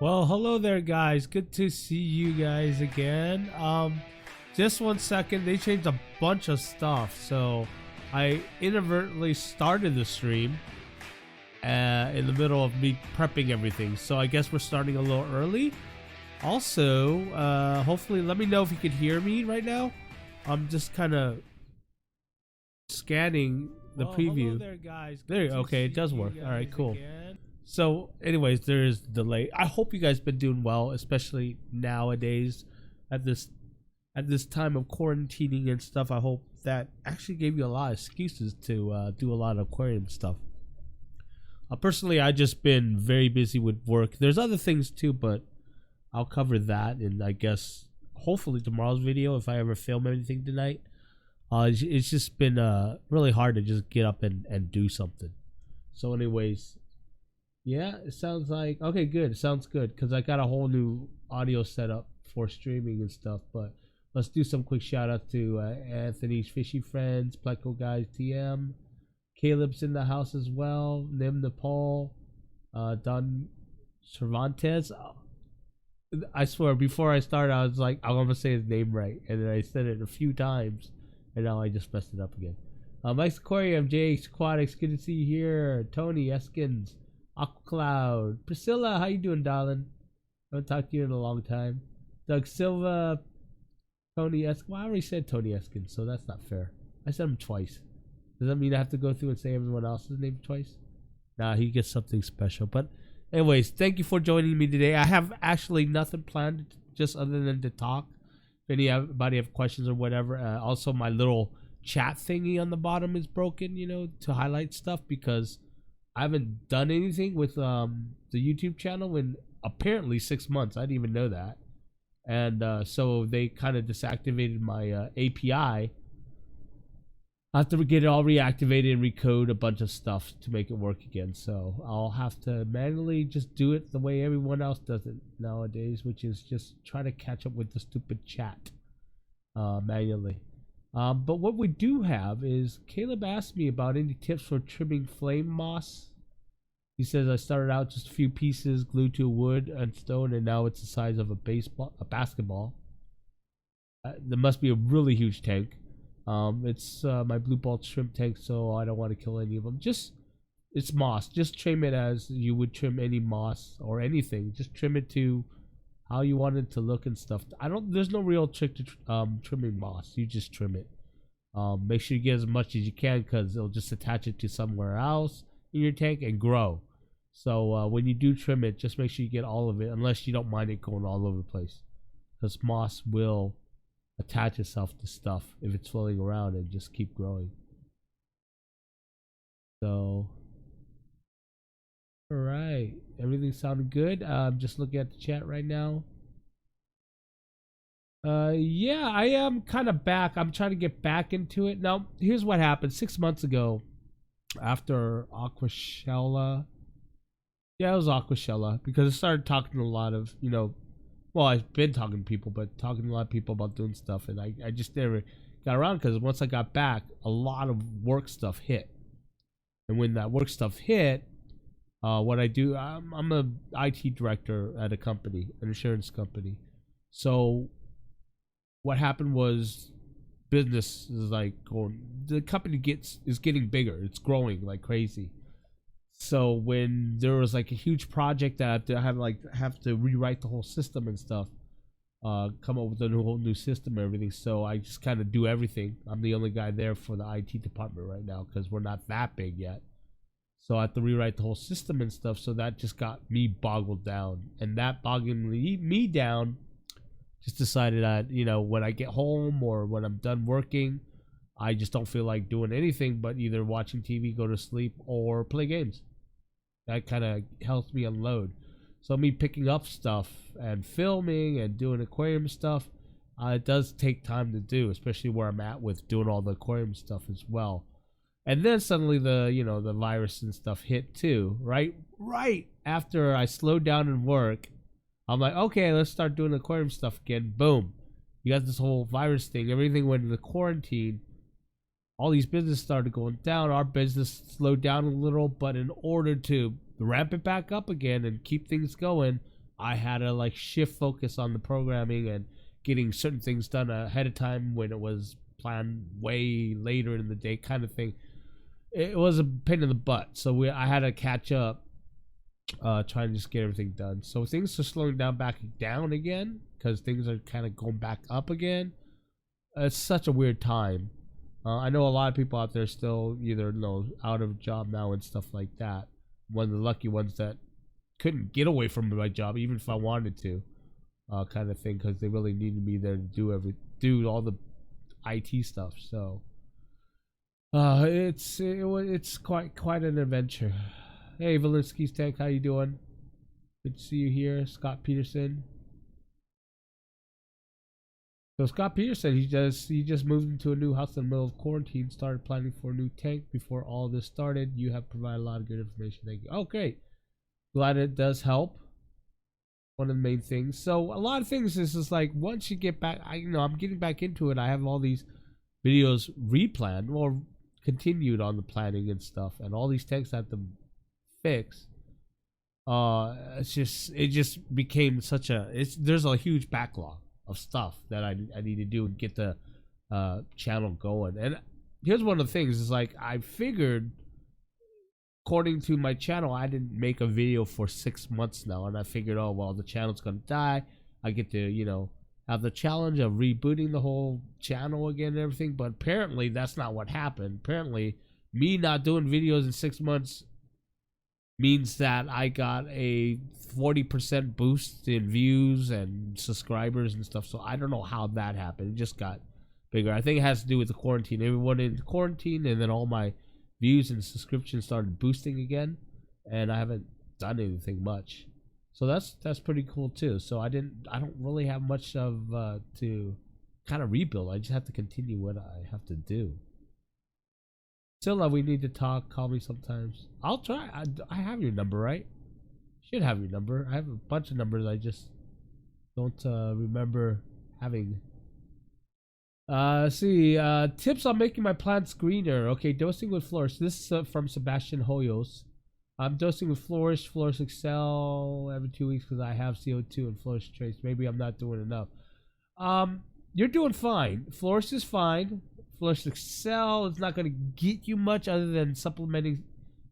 Well, hello there, guys. Good to see you guys again. Just 1 second. They changed a bunch of stuff, so I inadvertently started the stream in the middle of me prepping everything. So I guess we're starting a little early. Also, hopefully, let me know if you could hear me right now. I'm just kind of scanning the preview. Hello there, guys. There, okay, it does work. All right, cool. Again. So anyways, there is delay. I hope you guys been doing well, especially nowadays at this time of quarantining and stuff. I hope that actually gave you a lot of excuses to do a lot of aquarium stuff. Personally, I just been very busy with work. There's other things too, but I'll cover that in, I guess, hopefully tomorrow's video if I ever film anything tonight. It's just been really hard to just get up and do something. So anyways, yeah, it sounds like, okay, good. It sounds good because I got a whole new audio setup for streaming and stuff. But let's do some quick shout outs to Anthony's Fishy Friends, Pleco Guys TM, Caleb's in the house as well, Nim Nepal, Don Cervantes. I swear, before I started, I was like, I'm going to say his name right. And then I said it a few times, and now I just messed it up again. Mike's Aquarium, JH Aquatics, good to see you here. Tony Eskins. Aqua Cloud, Priscilla, how you doing, darling? I haven't talked to you in a long time. Doug Silva, Tony Eskins. Well, I already said Tony Eskins, so that's not fair. I said him twice. Does that mean I have to go through and say everyone else's name twice? Nah, he gets something special. But anyways, thank you for joining me today. I have actually nothing planned, just other than to talk. If anybody have questions or whatever. Also, my little chat thingy on the bottom is broken, you know, to highlight stuff because I haven't done anything with the YouTube channel in apparently 6 months. I didn't even know that. And so they kind of deactivated my API. I have to get it all reactivated and recode a bunch of stuff to make it work again. So I'll have to manually just do it the way everyone else does it nowadays, which is just try to catch up with the stupid chat manually. But what we do have is Caleb asked me about any tips for trimming flame moss. He says I started out just a few pieces glued to wood and stone, and now it's the size of a basketball. There must be a really huge tank. It's my blue ball shrimp tank, so I don't want to kill any of them. It's moss. Just trim it as you would trim any moss or anything. Just trim it to how you want it to look and stuff. There's no real trick to trimming moss. You just trim it. Make sure you get as much as you can because it'll just attach it to somewhere else in your tank and grow. So when you do trim it, just make sure you get all of it, unless you don't mind it going all over the place, because moss will attach itself to stuff if it's floating around and just keep growing. So all right, everything sounded good. I'm just looking at the chat right now. Yeah, I am kind of back. I'm trying to get back into it. Now, here's what happened 6 months ago after Aquashella. Yeah, it was Aquashella because I started talking to a lot of, well, I've been talking to people, but talking to a lot of people about doing stuff, and I just never got around because once I got back, a lot of work stuff hit. And when that work stuff hit, what I do, I'm a IT director at a company, an insurance company. So what happened was business is like going, the company is getting bigger, it's growing like crazy. So when there was like a huge project that I have to rewrite the whole system and stuff, come up with a whole new system and everything. So I just kind of do everything. I'm the only guy there for the IT department right now because we're not that big yet. So I have to rewrite the whole system and stuff. So that just got me boggled down, and that bogging me down just decided that, when I get home or when I'm done working, I just don't feel like doing anything but either watching TV, go to sleep, or play games. That kind of helps me unload. So me picking up stuff and filming and doing aquarium stuff, it does take time to do, especially where I'm at with doing all the aquarium stuff as well. And then suddenly the virus and stuff hit too, right? Right after I slowed down in work, I'm like, okay, let's start doing aquarium stuff again. Boom. You got this whole virus thing. Everything went into quarantine. All these businesses started going down. Our business slowed down a little, but in order to ramp it back up again and keep things going, I had to like shift focus on the programming and getting certain things done ahead of time when it was planned way later in the day, kind of thing. It was a pain in the butt, so I had to catch up, trying to just get everything done. So things are slowing back down again because things are kind of going back up again. It's such a weird time. I know a lot of people out there still either out of a job now and stuff like that. One of the lucky ones that couldn't get away from my job even if I wanted to, kind of thing, because they really needed me there to do all the IT stuff. So it's quite an adventure. Hey, Valinsky's Tank, how you doing? Good to see you here, Scott Peterson. So Scott Peterson, he just moved into a new house in the middle of quarantine, started planning for a new tank before all this started. You have provided a lot of good information. Thank you. Oh, great. Glad it does help. One of the main things. So a lot of things is just like once you get back, I'm getting back into it. I have all these videos replanned or continued on the planning and stuff, and all these tanks I have to fix. It just became there's a huge backlog of stuff that I need to do and get the channel going. And here's one of the things is like I figured, according to my channel, I didn't make a video for 6 months now, and I figured, oh well, the channel's gonna die. I get to have the challenge of rebooting the whole channel again and everything. But apparently that's not what happened. Apparently me not doing videos in 6 months means that I got a 40% boost in views and subscribers and stuff. So I don't know how that happened. It just got bigger. I think it has to do with the quarantine. Everyone in quarantine, and then all my views and subscriptions started boosting again, and I haven't done anything much. So that's pretty cool too. So I don't really have much of to kind of rebuild. I just have to continue what I have to do. Scylla, we need to talk. Call me sometimes. I'll try. I have your number, right? Should have your number. I have a bunch of numbers. I just don't remember having. See. Tips on making my plants greener. Okay, dosing with Flourish. This is from Sebastian Hoyos. I'm dosing with Flourish Excel every 2 weeks because I have CO2 and Flourish Trace. Maybe I'm not doing enough. You're doing fine. Flourish is fine. Flourish Excel is not going to get you much other than supplementing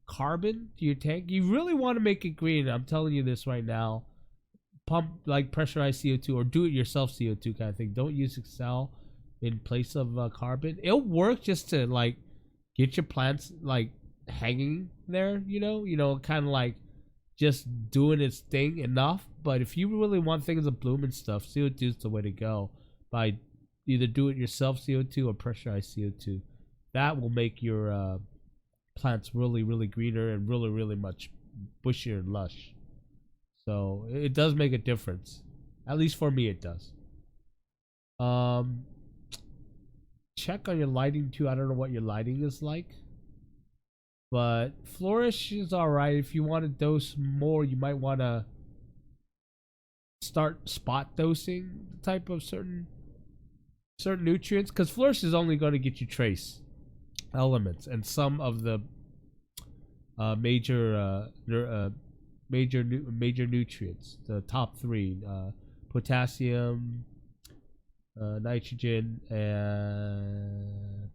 carbon to your tank. You really want to make it green. I'm telling you this right now. Pump like pressurized CO2 or do it yourself CO2 kind of thing. Don't use Excel in place of carbon. It'll work just to like get your plants like hanging there, kind of like just doing its thing enough. But if you really want things to bloom and stuff, CO2 is the way to go. By either do it yourself CO2 or pressurized CO2. That will make your plants really, really greener and really, really much bushier and lush. So it does make a difference. At least for me it does. Check on your lighting too. I don't know what your lighting is like, but Flourish is alright. If you want to dose more, you might want to start spot dosing the type of certain nutrients, because Flourish is only going to get you trace elements and some of the major nutrients, the top three: potassium, nitrogen, and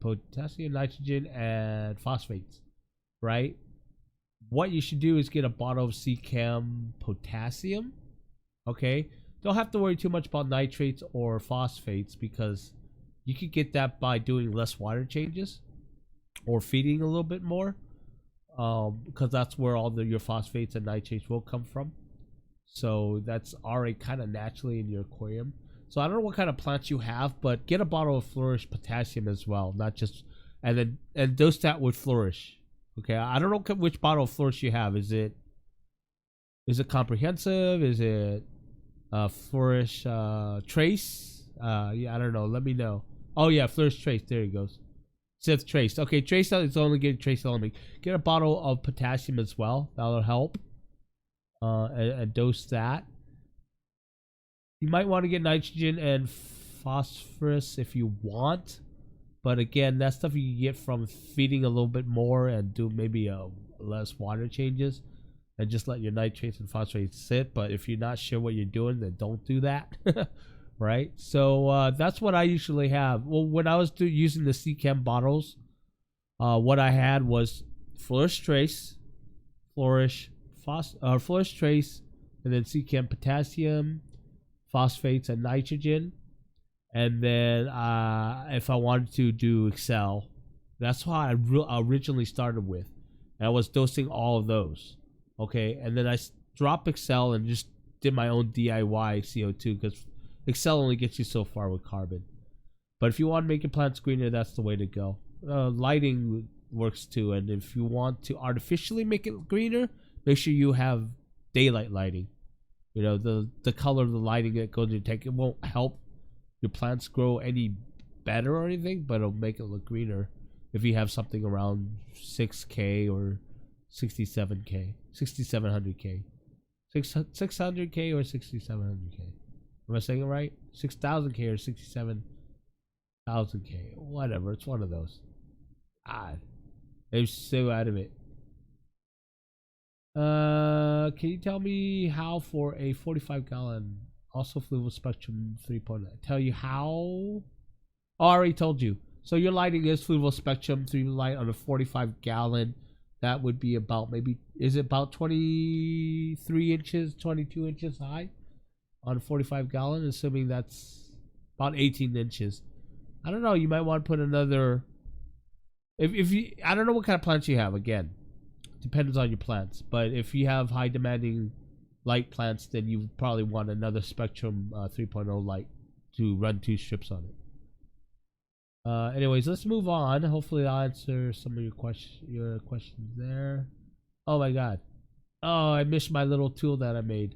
phosphates. Right? What you should do is get a bottle of CCAM potassium. Okay, don't have to worry too much about nitrates or phosphates, because you could get that by doing less water changes or feeding a little bit more, because that's where all your phosphates and nitrates will come from. So that's already kind of naturally in your aquarium. So I don't know what kind of plants you have, but get a bottle of Flourish potassium as well, not just, and dose that with Flourish. Okay, I don't know which bottle of Flourish you have. Is it comprehensive? Is it Flourish Trace? Yeah, I don't know. Let me know. Oh yeah, Flourish Trace. There it goes. Sith Trace. Okay, Trace is only getting trace element. Get a bottle of potassium as well. That'll help. And dose that. You might want to get nitrogen and phosphorus if you want, but again, that's stuff you can get from feeding a little bit more and do maybe less water changes, and just let your nitrates and phosphates sit. But if you're not sure what you're doing, then don't do that. Right? So that's what I usually have. Well, when I was using the CCAM bottles, what I had was Flourish Trace, Flourish Trace, and then CCAM potassium, phosphates, and nitrogen. And then if I wanted to do Excel, that's what I originally started with. And I was dosing all of those. Okay, and then I dropped Excel and just did my own DIY CO2, because Excel only gets you so far with carbon. But if you want to make your plants greener, that's the way to go. Lighting works too, and if you want to artificially make it greener, make sure you have daylight lighting. You know, the color of the lighting that goes in your tank, it won't help your plants grow any better or anything, but it'll make it look greener if you have something around 6K or 67K, 6700K, 600K or 6700K. Am I saying it right? 6,000K or 67,000K, whatever. It's one of those. I'm so out of it. Can you tell me how for a 45-gallon, also fluval spectrum 3.0? Tell you how? Oh, I already told you. So your lighting is fluval spectrum 3 light on a 45-gallon. That would be about, maybe, is it about 23 inches, 22 inches high on a 45-gallon, assuming that's about 18 inches. I don't know. You might want to put another. If you, I don't know what kind of plants you have. Again, depends on your plants. But if you have high demanding light plants, then you probably want another Spectrum 3.0 light to run 2 strips on it. Anyways, let's move on. Hopefully I'll answer some of your questions there. Oh my god. Oh, I missed my little tool that I made,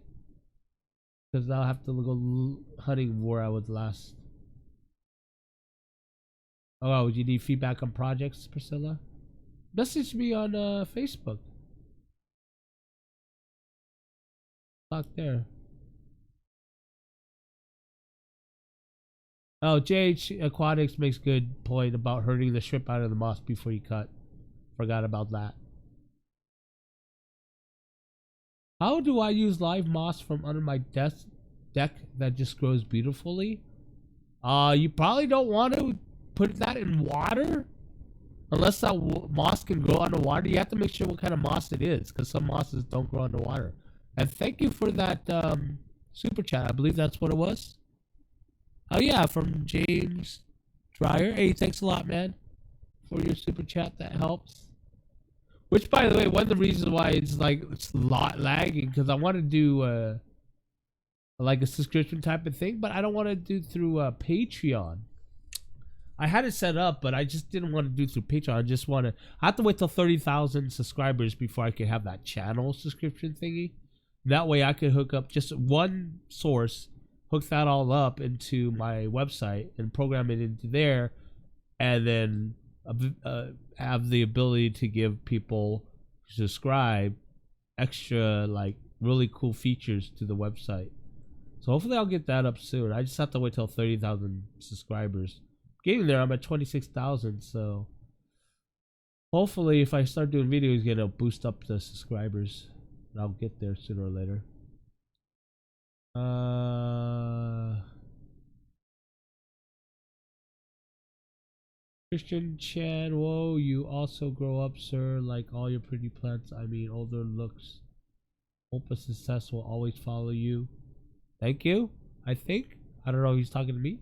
because now I have to go hunting where I was last. Oh, you need feedback on projects, Priscilla? Message me on Facebook. Talk there. Oh, JH Aquatics makes good point about hurting the shrimp out of the moss before you cut. Forgot about that. How do I use live moss from under my deck that just grows beautifully? You probably don't want to put that in water unless that moss can grow underwater. You have to make sure what kind of moss it is, because some mosses don't grow underwater. And thank you for that super chat. I believe that's what it was. Oh yeah, from James Dreyer. Hey, thanks a lot, man, for your super chat. That helps. Which, by the way, one of the reasons why it's lagging, because I want to do like a subscription type of thing, but I don't want to do through Patreon. I had it set up, but I just didn't want to do through Patreon. I have to wait till 30,000 subscribers before I can have that channel subscription thingy. That way I could hook up just one source hook that all up into my website and program it into there, and then have the ability to give people who subscribe extra like really cool features to the website. So hopefully I'll get that up soon. I just have to wait till 30,000 subscribers. Getting there, I'm at 26,000, so hopefully if I start doing videos again, it'll boost up the subscribers. And I'll get there sooner or later. Christian Chan, whoa, you also grow up, sir, like all your pretty plants. I mean, older looks. Hope a success will always follow you. Thank you, I think. I don't know if he's talking to me.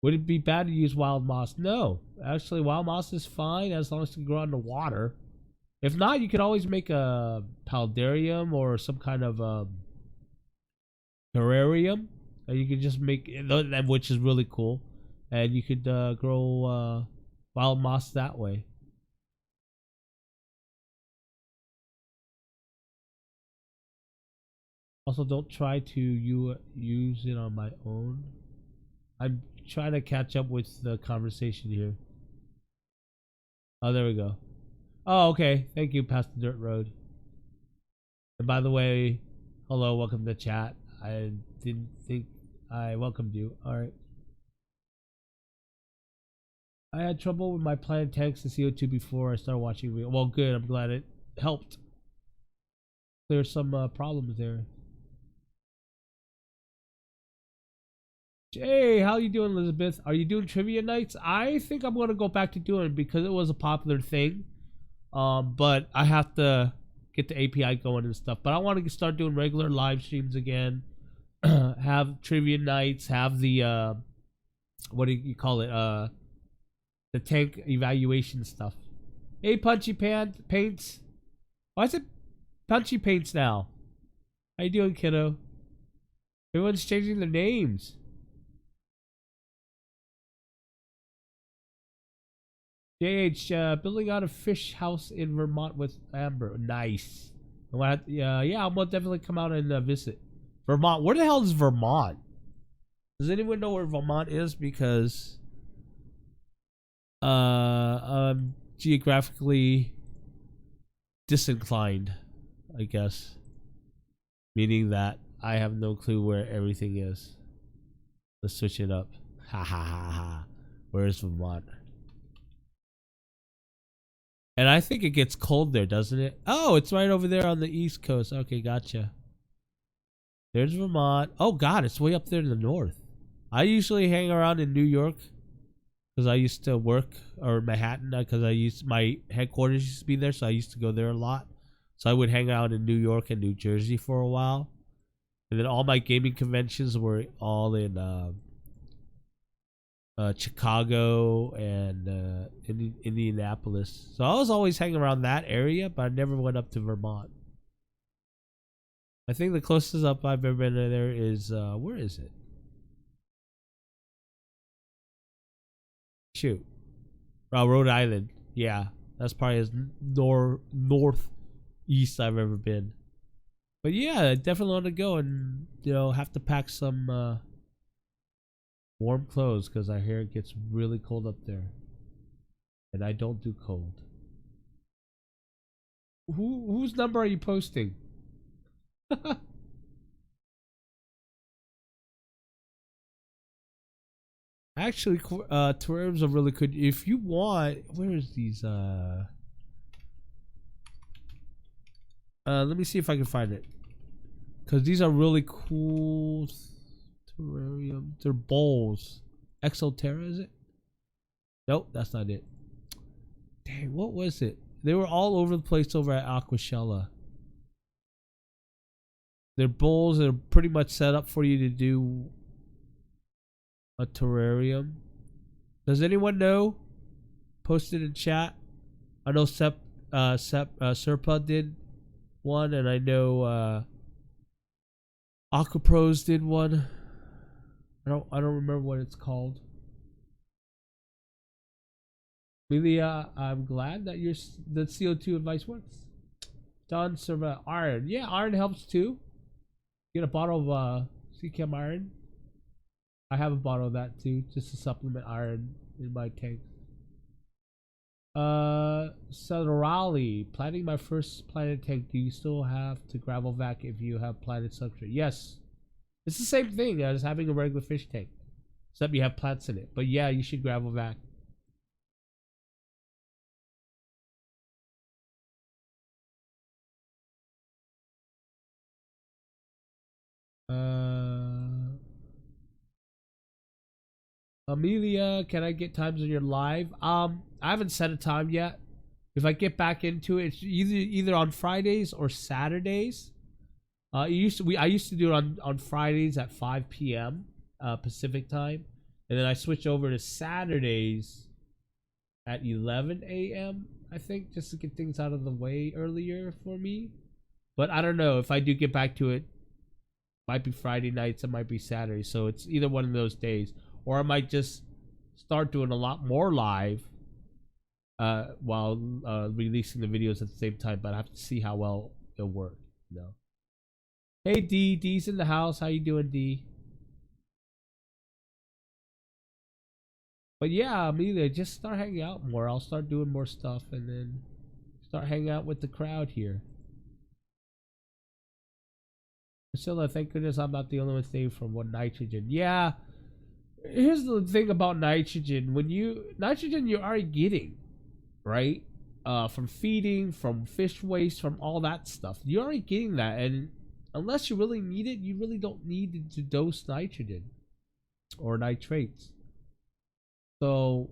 Would it be bad to use wild moss? No. Actually, wild moss is fine as long as it can grow underwater. If not, you could always make a paludarium or some kind of terrarium. And you could just make it, which is really cool. And you could grow wild moss that way. Also, don't try to use it on my own. I'm trying to catch up with the conversation here. Oh, there we go. Oh, okay. Thank you, Past the Dirt Road. And by the way, hello, welcome to chat. I didn't think I welcomed you. Alright. I had trouble with my plant tanks and CO2 before I started watching. Well, good. I'm glad it helped. There's some problems there. Hey, how you doing, Elizabeth? Are you doing trivia nights? I think I'm gonna go back to doing it because it was a popular thing. But I have to get the API going and stuff. But I want to start doing regular live streams again. Have trivia nights. Have the what do you call it? The tank evaluation stuff. Hey, Punchy Paints. Why is it Punchy Paints now? How you doing, kiddo? Everyone's changing their names. JH, building out a fish house in Vermont with Amber. Nice. Yeah, I'm gonna definitely come out and visit Vermont. Where the hell is Vermont? Does anyone know where Vermont is? Because I'm geographically disinclined, I guess. Meaning that I have no clue where everything is. Let's switch it up. Ha ha ha ha. Where is Vermont? And I think it gets cold there, doesn't it? Oh, it's right over there on the East Coast. Okay, gotcha. There's Vermont. Oh, God, it's way up there in the north. I usually hang around in New York because I used to work, or Manhattan, because my headquarters used to be there, so I used to go there a lot. So I would hang out in New York and New Jersey for a while. And then all my gaming conventions were all in Chicago and Indianapolis. So I was always hanging around that area, but I never went up to Vermont. I think the closest up I've ever been there is where is it? Shoot. Rhode Island. Yeah, that's probably as northeast I've ever been. But yeah, I definitely want to go and have to pack some warm clothes because I hear it gets really cold up there, and I don't do cold. Whose number are you posting? Actually, terrariums are really good. If you want, where is these? Let me see if I can find it, because these are really cool terrarium. They're bowls. Exoterra, is it? Nope, that's not it. Dang, what was it? They were all over the place over at Aquashella. They're bowls that are pretty much set up for you to do a terrarium. Does anyone know? Post it in chat. I know Serpa did one, and I know Aqua Pros did one. I don't remember what it's called. Melia, I'm glad that the CO2 advice works. Done. Serve iron. Yeah, iron helps too. Get a bottle of CChem iron. I have a bottle of that too, just to supplement iron in my tank. Celerali, planting my first planted tank. Do you still have to gravel vac if you have planted substrate? Yes. It's the same thing as having a regular fish tank, except you have plants in it. But yeah, you should gravel vac. Amelia, can I get times on your live? I haven't set a time yet. If I get back into it, it's either on Fridays or Saturdays. I used to do it on Fridays at 5 p.m. Pacific time, and then I switched over to Saturdays at 11 a.m. I think, just to get things out of the way earlier for me. But I don't know if I do get back to it. Might be Friday nights, it might be Saturday, so it's either one of those days, or I might just start doing a lot more live while releasing the videos at the same time. But I have to see how well it'll work. You know. Hey D, D's in the house. How you doing, D? But yeah, Amelia, just start hanging out more. I'll start doing more stuff and then start hanging out with the crowd here. Priscilla, thank goodness I'm not the only one staying from one nitrogen. Yeah, here's the thing about nitrogen. Nitrogen you're already getting, right? From feeding, from fish waste, from all that stuff. You're already getting that, and unless you really need it, you really don't need to dose nitrogen or nitrates. So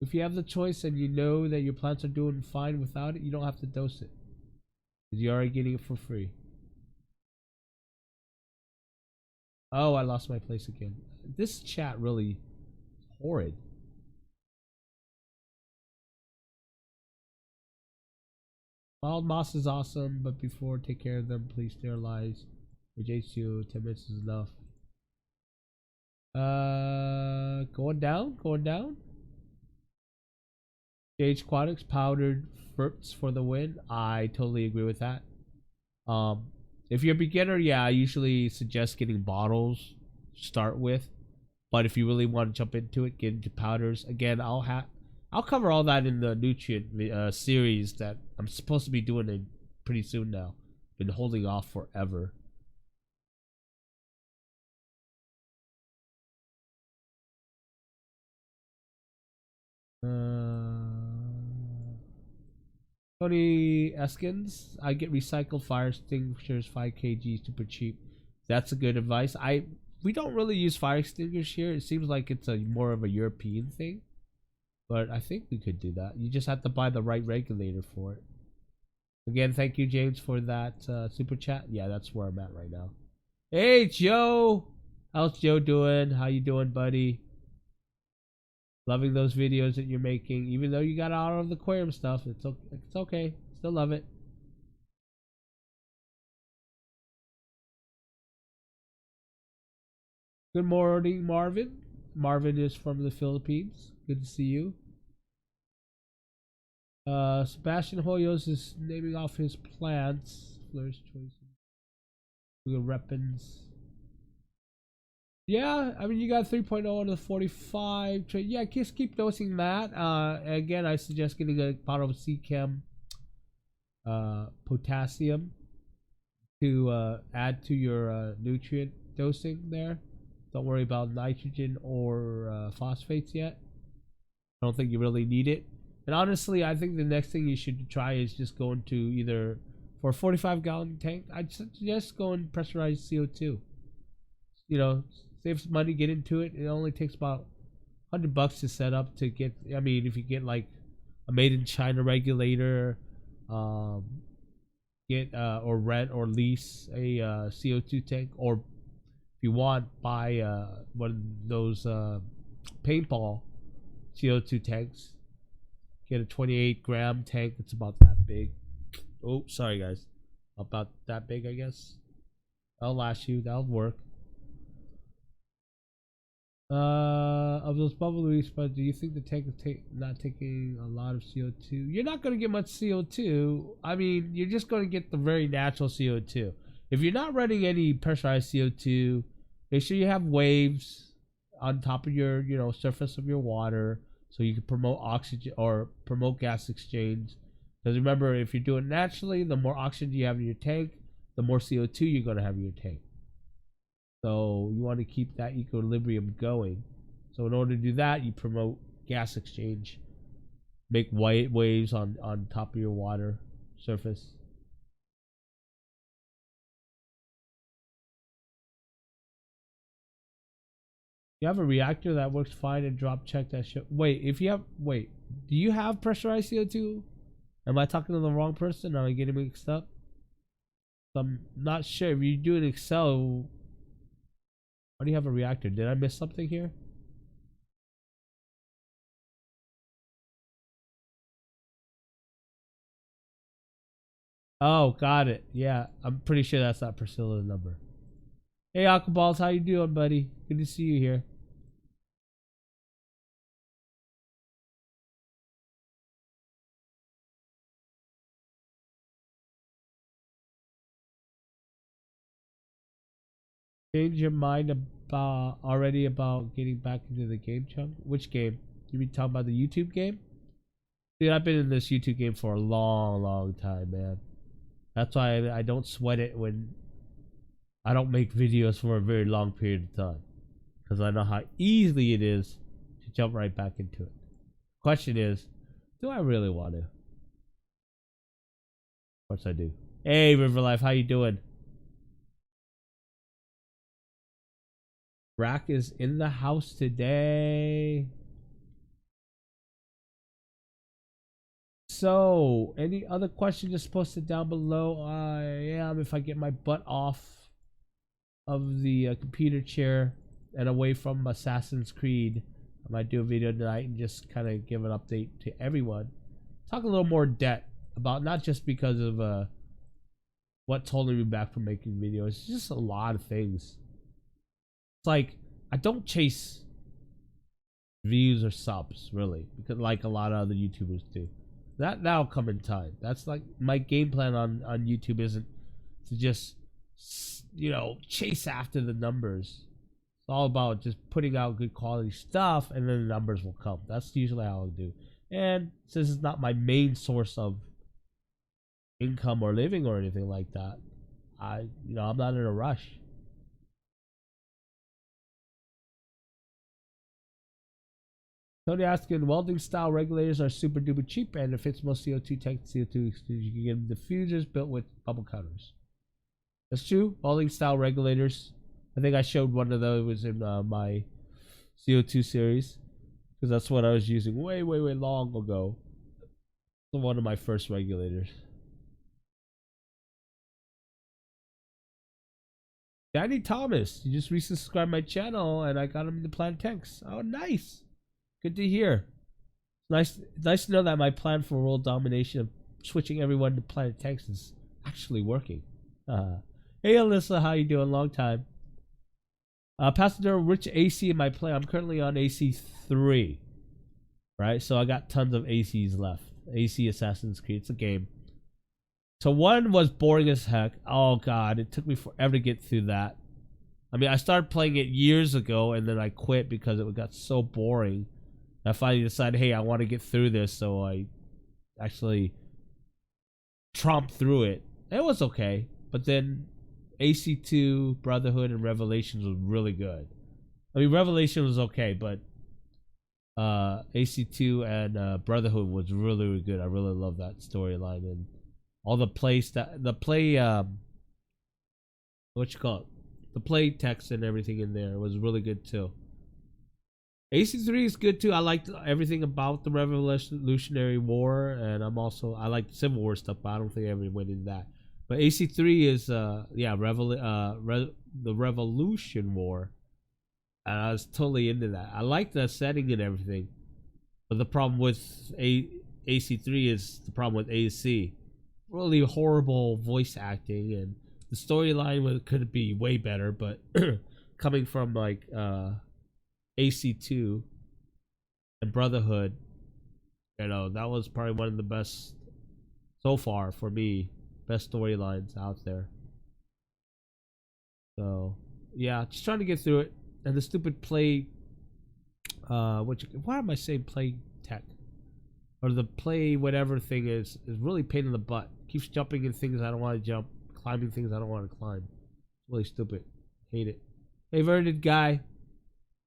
if you have the choice and you know that your plants are doing fine without it, you don't have to dose it, because you're already getting it for free. Oh, I lost my place again. This chat really horrid. Wild moss is awesome, but before take care of them, please sterilize. Which H2 10 minutes is enough. Going down. Aquatics powdered ferts for the win. I totally agree with that. If you're a beginner, yeah, I usually suggest getting bottles to start with. But if you really want to jump into it, get into powders. Again, I'll cover all that in the nutrient series that I'm supposed to be doing it pretty soon now. Been holding off forever. Tony Eskins, I get recycled fire extinguishers 5 kg super cheap. That's a good advice. We don't really use fire extinguishers here. It seems like it's more of a European thing, but I think we could do that. You just have to buy the right regulator for it. Again, thank you, James, for that super chat. Yeah, that's where I'm at right now. Hey, Joe, how's Joe doing? How you doing, buddy? Loving those videos that you're making, even though you got out of the aquarium stuff. It's okay. Still love it. Good morning, Marvin. Marvin is from the Philippines. Good to see you. Sebastian Hoyos is naming off his plants. Flourish choices. Weapons. Yeah, I mean, you got 3.0 to 45. Yeah, just keep dosing that. Again, I suggest getting a bottle of CChem potassium to add to your nutrient dosing there. Don't worry about nitrogen or phosphates yet. I don't think you really need it. And honestly, I think the next thing you should try is just go into either, for a 45-gallon tank, I'd suggest going pressurized CO2. You know, save some money, get into it. It only takes about $100 to set up to get. I mean, if you get like a made in China regulator, get or rent or lease a CO2 tank, or if you want, buy one of those paintball CO2 tanks. Get a 28-gram tank. It's about that big. Oh, sorry guys, about that big, I guess. That'll last you. That'll work. Of those bubble reefs, but do you think the tank is not taking a lot of CO2? You're not going to get much CO2. I mean, you're just going to get the very natural CO2. If you're not running any pressurized CO2, make sure you have waves on top of your, surface of your water, so you can promote oxygen or promote gas exchange. Because remember, if you're doing it naturally, the more oxygen you have in your tank, the more CO2 you're going to have in your tank. So you want to keep that equilibrium going. So in order to do that, you promote gas exchange, make white waves on top of your water surface. You have a reactor that works fine and drop check that shit. Wait, do you have pressurized CO2? Am I talking to the wrong person? Am I getting mixed up? I'm not sure. If you do an Excel, why do you have a reactor? Did I miss something here? Oh, got it. Yeah, I'm pretty sure that's not Priscilla's number. Hey, Aquaballs, how you doing, buddy? Good to see you here. Change your mind about getting back into the game, Chunk? Which game? You mean talking about the YouTube game? Dude, I've been in this YouTube game for a long time, man. That's why I don't sweat it when I don't make videos for a very long period of time. Because I know how easy it is to jump right back into it. Question is, do I really want to? Of course I do. Hey, Riverlife, how you doing? Rack is in the house today. So, any other questions, just post it down below. I am, if I get my butt off of the computer chair and away from Assassin's Creed, I might do a video tonight and just kind of give an update to everyone. Talk a little more depth about, not just because of what's holding me back from making videos. It's just a lot of things. It's like, I don't chase views or subs, really, because like a lot of other YouTubers do. That'll come in time. That's like my game plan on YouTube isn't to just, chase after the numbers. It's all about just putting out good quality stuff, and then the numbers will come. That's usually how I do. And since it's not my main source of income or living or anything like that, I'm not in a rush. Tony asking, welding style regulators are super duper cheap and it fits most CO2 tanks. CO2 exchange. You can get diffusers built with bubble counters. That's true. Welding style regulators. I think I showed one of those in my CO2 series, because that's what I was using way long ago. One of my first regulators. Danny Thomas, you just recently subscribed my channel and I got him into Planet Tanks. Oh, nice. Good to hear. Nice to know that my plan for world domination of switching everyone to Planet Tanks is actually working. Hey Alyssa, how you doing? Long time. Passenger, which AC am I playing? I'm currently on AC 3. Right? So I got tons of ACs left. AC Assassin's Creed. It's a game. So 1 was boring as heck. Oh god, it took me forever to get through that. I mean, I started playing it years ago and then I quit because it got so boring. I finally decided, hey, I want to get through this, so I actually tromped through it. It was okay, but then AC2, Brotherhood, and Revelations was really good. I mean, Revelation was okay, but AC2 and Brotherhood was really good. I really love that storyline and all the play the play text and everything in there was really good too. AC3 is good too. I liked everything about the Revolutionary War, and I like the Civil War stuff, but I don't think I ever went into that. But AC3 is the Revolution War, and I was totally into that. I liked the setting and everything, but the problem with AC3 is the problem with AC. Really horrible voice acting, and the storyline could be way better, but coming from like AC2 and Brotherhood, you know, that was probably one of the best so far for me, best storylines out there. So yeah, just trying to get through it. And the stupid play, why am I saying play tech? Or the play whatever thing is really pain in the butt. Keeps jumping in things I don't want to jump, climbing things I don't want to climb. It's really stupid. Hate it. Hey, Verdant guy,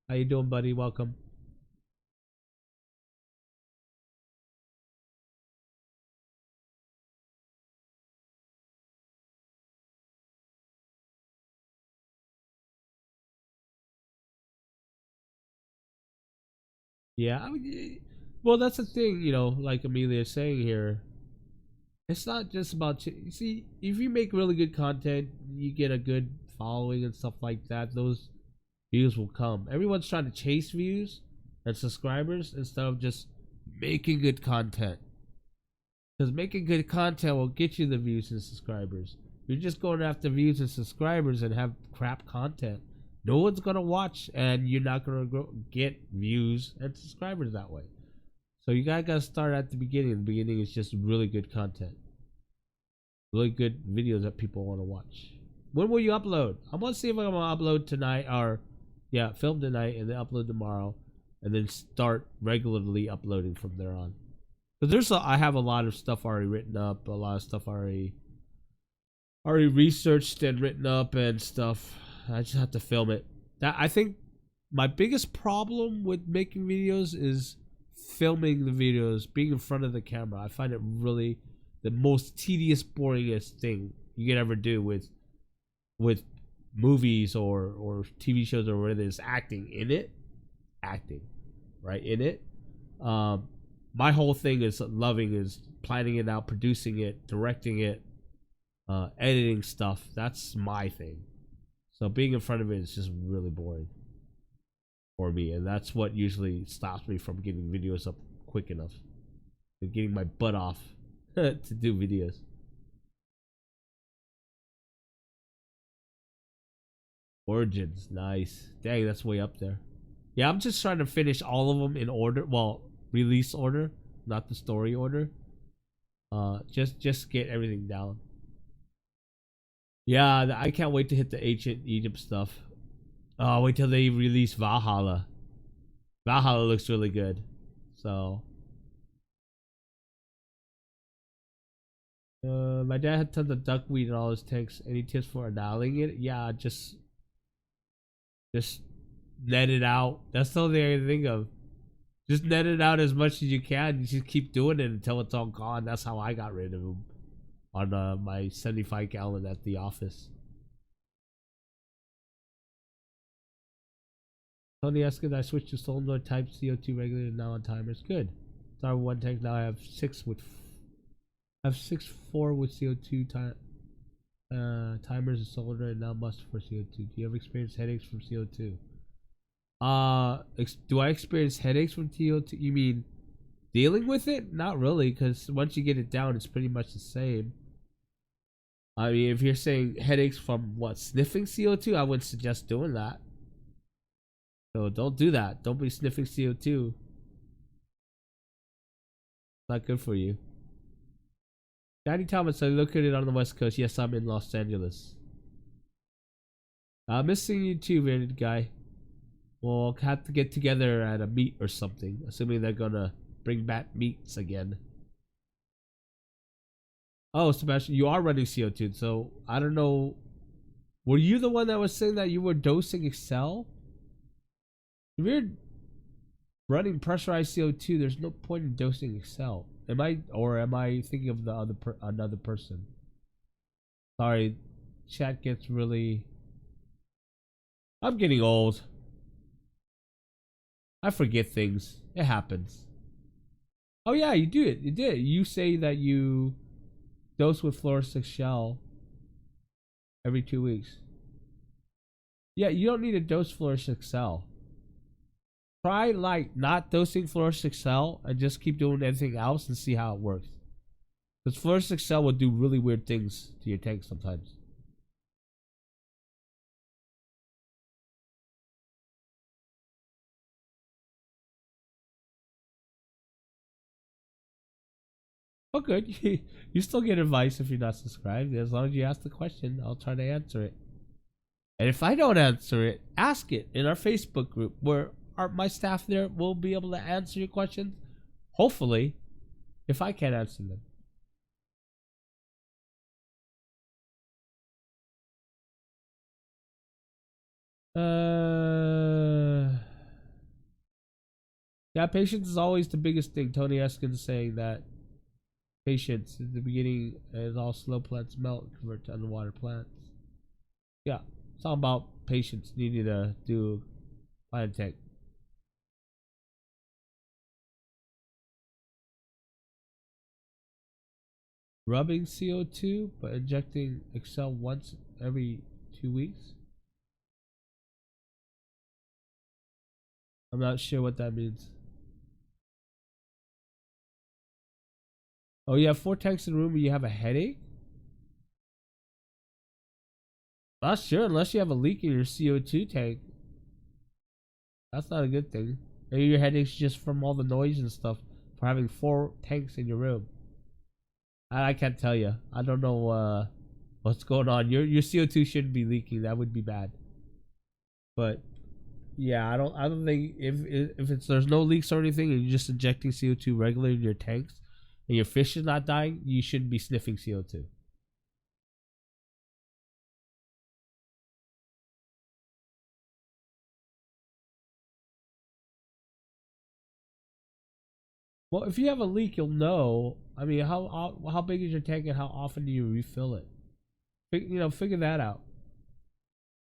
how you doing, buddy? Welcome. Yeah, I mean, well, that's the thing, you know, like Amelia is saying here. It's not just about you see, if you make really good content, you get a good following and stuff like that. Those views will come. Everyone's trying to chase views and subscribers instead of just making good content. Because making good content will get you the views and subscribers. If you're just going after views and subscribers and have crap content, no one's gonna watch, and you're not gonna get views and subscribers that way. So you gotta start at the beginning. The beginning is just really good content, really good videos that people want to watch. When will you upload? I'm gonna see if I'm gonna upload tonight, or yeah, film tonight and then upload tomorrow, and then start regularly uploading from there on. Because I have a lot of stuff already written up, a lot of stuff already researched and written up and stuff. I just have to film it. That, I think my biggest problem with making videos is filming the videos, being in front of the camera. I find it really the most tedious, boringest thing you can ever do with movies or TV shows or whatever it is. Acting right in it. My whole thing is planning it out, producing it, directing it, editing stuff. That's my thing. So being in front of it is just really boring for me, and that's what usually stops me from getting videos up quick enough and getting my butt off to do videos. Origins, nice. Dang, that's way up there. Yeah, I'm just trying to finish all of them in order. Well, release order, not the story order. Just get everything down. Yeah, I can't wait to hit the ancient Egypt stuff. Oh, wait till they release Valhalla. Valhalla looks really good. So my dad had tons of duckweed in all his tanks. Any tips for annihilating it? Yeah, just net it out. That's the only thing I can think of. Just net it out as much as you can. You just keep doing it until it's all gone. That's how I got rid of them on my 75 gallon at the office. Tony asking, I switched to solenoid type CO2 regulator now on timers. Good. Start with one tank. Now I have 6 with 4 with CO2 timers and solenoid, and now must for CO2. Do you ever experience headaches from CO2? Do I experience headaches from CO2? You mean dealing with it? Not really, because once you get it down, it's pretty much the same. I mean, if you're saying headaches from what, sniffing CO2, I wouldn't suggest doing that. So don't do that. Don't be sniffing CO2. It's not good for you. Danny Thomas, I located on the West Coast. Yes, I'm in Los Angeles. I'm missing you too, bearded guy. We'll have to get together at a meet or something, assuming they're gonna bring back meets again. Oh, Sebastian, you are running CO2, so I don't know. Were you the one that was saying that you were dosing Excel? If you're running pressurized CO2, there's no point in dosing Excel. Am I thinking of the another person? Sorry, chat gets really. I'm getting old. I forget things. It happens. Oh yeah, you do it. You did. You say that you dose with fluorescent shell every 2 weeks. Yeah, you don't need to dose fluorescent shell. Try like not dosing fluorescent shell and just keep doing anything else and see how it works. Because fluorescent shell will do really weird things to your tank sometimes. Oh, good. You still get advice if you're not subscribed. As long as you ask the question, I'll try to answer it. And if I don't answer it, ask it in our Facebook group where my staff there will be able to answer your questions. Hopefully, if I can't answer them. Yeah, patience is always the biggest thing. Tony Eskin's saying that patience in the beginning as all slow plants melt and convert to underwater plants. Yeah, it's all about patience. You need to do plant tank. Rubbing CO2 but injecting Excel once every 2 weeks. I'm not sure what that means. Oh, you have 4 tanks in the room and you have a headache? Not sure, unless you have a leak in your CO2 tank. That's not a good thing. Maybe your headache's just from all the noise and stuff for having 4 tanks in your room. I can't tell you. I don't know what's going on. Your CO2 shouldn't be leaking. That would be bad. But yeah, I don't think if it's there's no leaks or anything and you're just injecting CO2 regularly in your tanks and your fish is not dying, you shouldn't be sniffing CO2. Well, if you have a leak, you'll know. I mean, how big is your tank and how often do you refill it? Figure that out.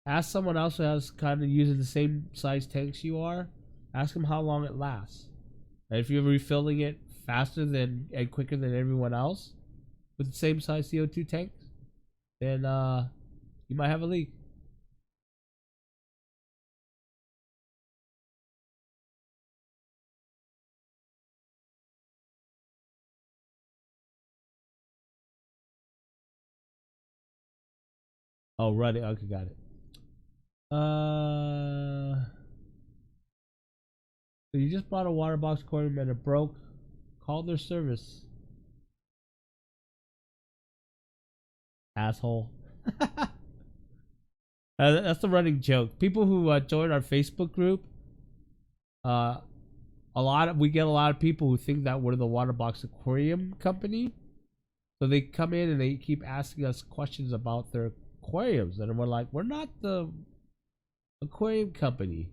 Ask someone else who has kind of using the same size tanks you are. Ask them how long it lasts. And if you're refilling it faster than and quicker than everyone else with the same size CO2 tanks, then you might have a leak. Oh, running. Okay, got it. So you just bought a water box aquarium and it broke. Call their service. Asshole. That's the running joke. People who join our Facebook group, uh, we get a lot of people who think that we're the water box aquarium company. So they come in and they keep asking us questions about their aquariums, and we're like, we're not the aquarium company.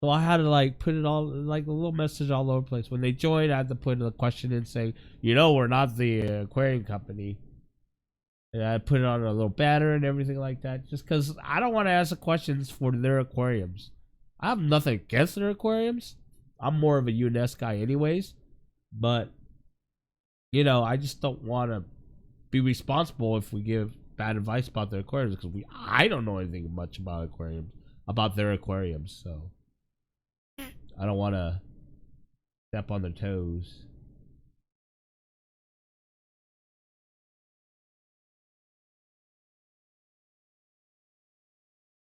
So I had to like put it all like a little message all over the place. When they joined, I had to put a question in saying, we're not the aquarium company. And I put it on a little banner and everything like that, just because I don't want to ask the questions for their aquariums. I have nothing against their aquariums. I'm more of a UNS guy anyways. But, I just don't want to be responsible if we give bad advice about their aquariums, because I don't know anything much about their aquariums, so I don't want to step on their toes.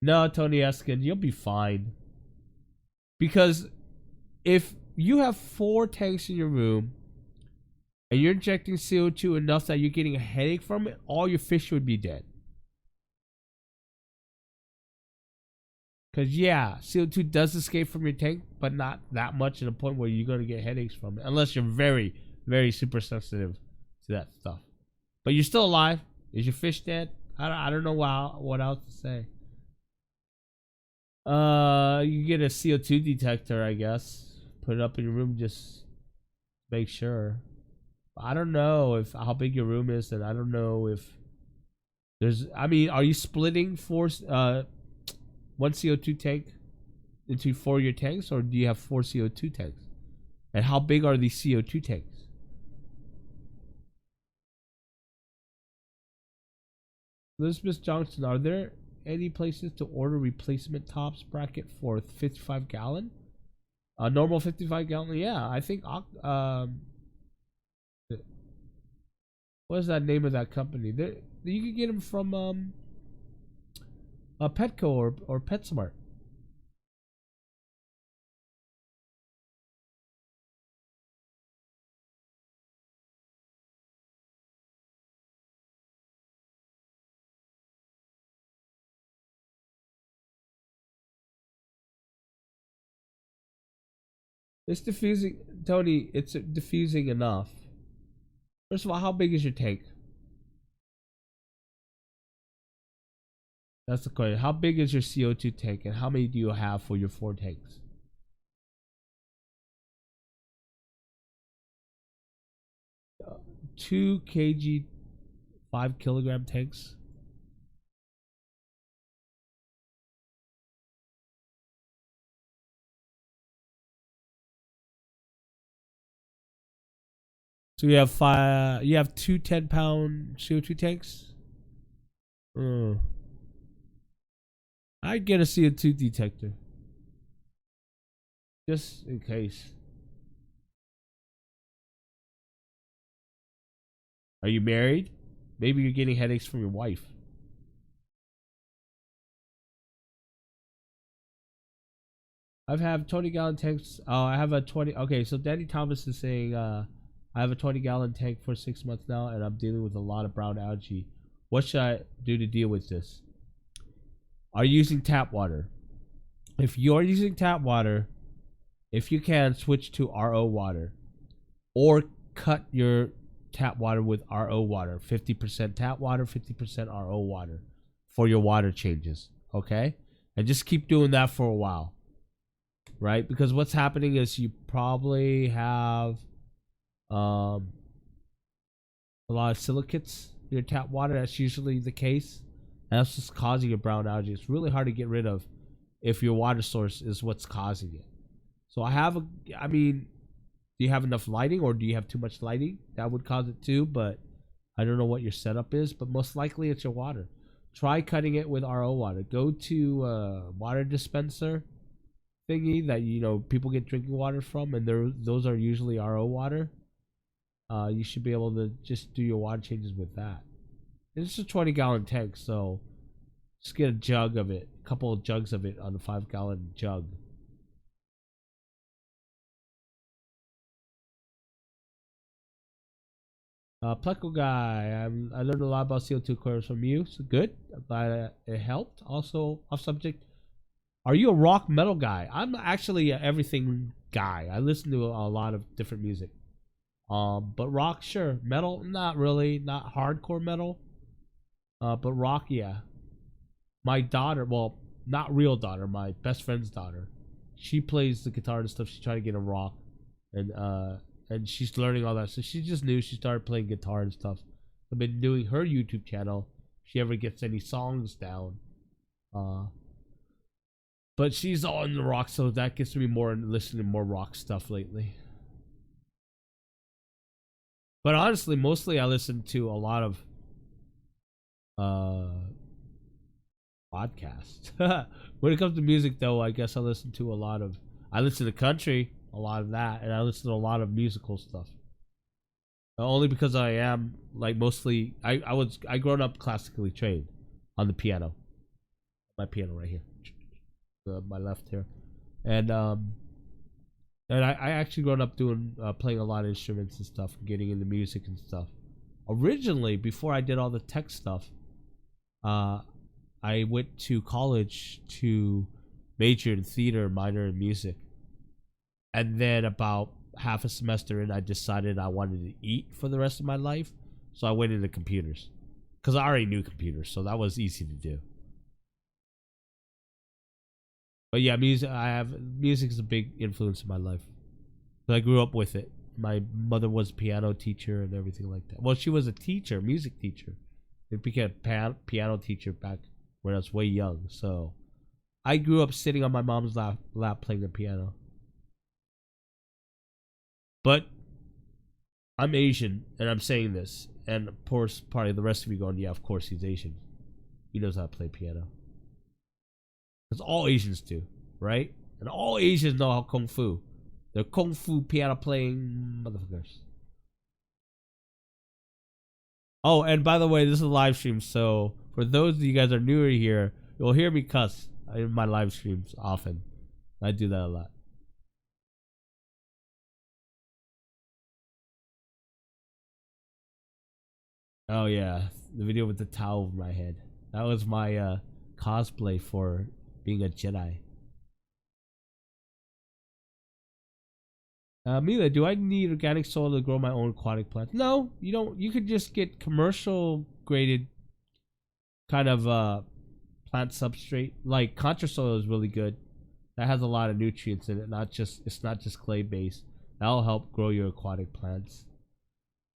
No, Tony Eskin, you'll be fine. Because if you have 4 tanks in your room and you're injecting CO2 enough that you're getting a headache from it, all your fish would be dead. Because, yeah, CO2 does escape from your tank, but not that much to the point where you're going to get headaches from it. Unless you're very, very super sensitive to that stuff. But you're still alive. Is your fish dead? I don't know what else to say. You get a CO2 detector, I guess. Put it up in your room, just make sure. I don't know how big your room is, and I don't know if there's. I mean, are you splitting one CO2 tank into 4 of your tanks, or do you have 4 CO2 tanks? And how big are these CO2 tanks? Elizabeth Johnson, are there any places to order replacement tops bracket for 55 gallon? Normal 55 gallon? Yeah, I think what is that name of that company? You can get them from Petco or PetSmart. It's diffusing, Tony. It's diffusing enough. First of all, how big is your tank? That's the question. How big is your CO2 tank, and how many do you have for your 4 tanks? 2 kg, 5 kilogram tanks. So you have 5. You have 2 10-pound CO2 tanks. I'd get a CO2 detector, just in case. Are you married? Maybe you're getting headaches from your wife. I've have 20-gallon tanks. Oh, I have a 20. Okay, so Danny Thomas is saying, I have a 20-gallon tank for 6 months now, and I'm dealing with a lot of brown algae. What should I do to deal with this? Are you using tap water? If you're using tap water, if you can, switch to RO water, or cut your tap water with RO water. 50% tap water, 50% RO water for your water changes. Okay, and just keep doing that for a while. Right, because what's happening is you probably have a lot of silicates in your tap water. That's usually the case, and that's just causing your brown algae. It's really hard to get rid of if your water source is what's causing it. So I mean, do you have enough lighting, or do you have too much lighting? That would cause it too, but I don't know what your setup is, but most likely it's your water. Try cutting it with RO water. Go to a water dispenser thingy that people get drinking water from, and those are usually RO water. You should be able to just do your water changes with that. It's a 20-gallon tank, so just get a jug of it, a couple of jugs of it on a 5-gallon jug. Pleco guy, I learned a lot about CO2 aquariums from you, so good. I'm glad it helped. Also, off subject, are you a rock metal guy? I'm actually an everything guy. I listen to a lot of different music. But rock, sure. Metal, not really. Not hardcore metal. But rock, yeah. My daughter, well, not real daughter, my best friend's daughter, she plays the guitar and stuff. She's trying to get a rock, and she's learning all that. So she just knew, she started playing guitar and stuff. I've been doing her YouTube channel. If she ever gets any songs down, but she's all in the rock, so that gets me more listening to more rock stuff lately. But honestly, mostly I listen to a lot of podcasts. When it comes to music, though, I guess I listen to country, a lot of that, and I listen to a lot of musical stuff. Only because I am mostly I grown up classically trained on the piano. My piano right here. My left here, and I actually grown up doing playing a lot of instruments and stuff, getting into music and stuff. Originally, before I did all the tech stuff, I went to college to major in theater, minor in music, and then about half a semester in, I decided I wanted to eat for the rest of my life, so I went into computers because I already knew computers, so that was easy to do. But yeah, music is a big influence in my life. I grew up with it. My mother was a piano teacher and everything like that. Well, she was a teacher, music teacher. It became a piano teacher back when I was way young. So I grew up sitting on my mom's lap playing the piano. But I'm Asian, and I'm saying this, and of course, probably the rest of you going, yeah, of course he's Asian. He knows how to play piano. Because all Asians do, right? And all Asians know how kung fu. They're kung fu piano playing motherfuckers. Oh, and by the way, this is a live stream, so for those of you guys that are newer here, you'll hear me cuss in my live streams often. I do that a lot. Oh yeah, the video with the towel over my head. That was my cosplay for being a Jedi. Mila, do I need organic soil to grow my own aquatic plants? No, you don't. You could just get commercial graded kind of plant substrate. Like contra soil is really good. That has a lot of nutrients in it. It's not just clay based. That'll help grow your aquatic plants.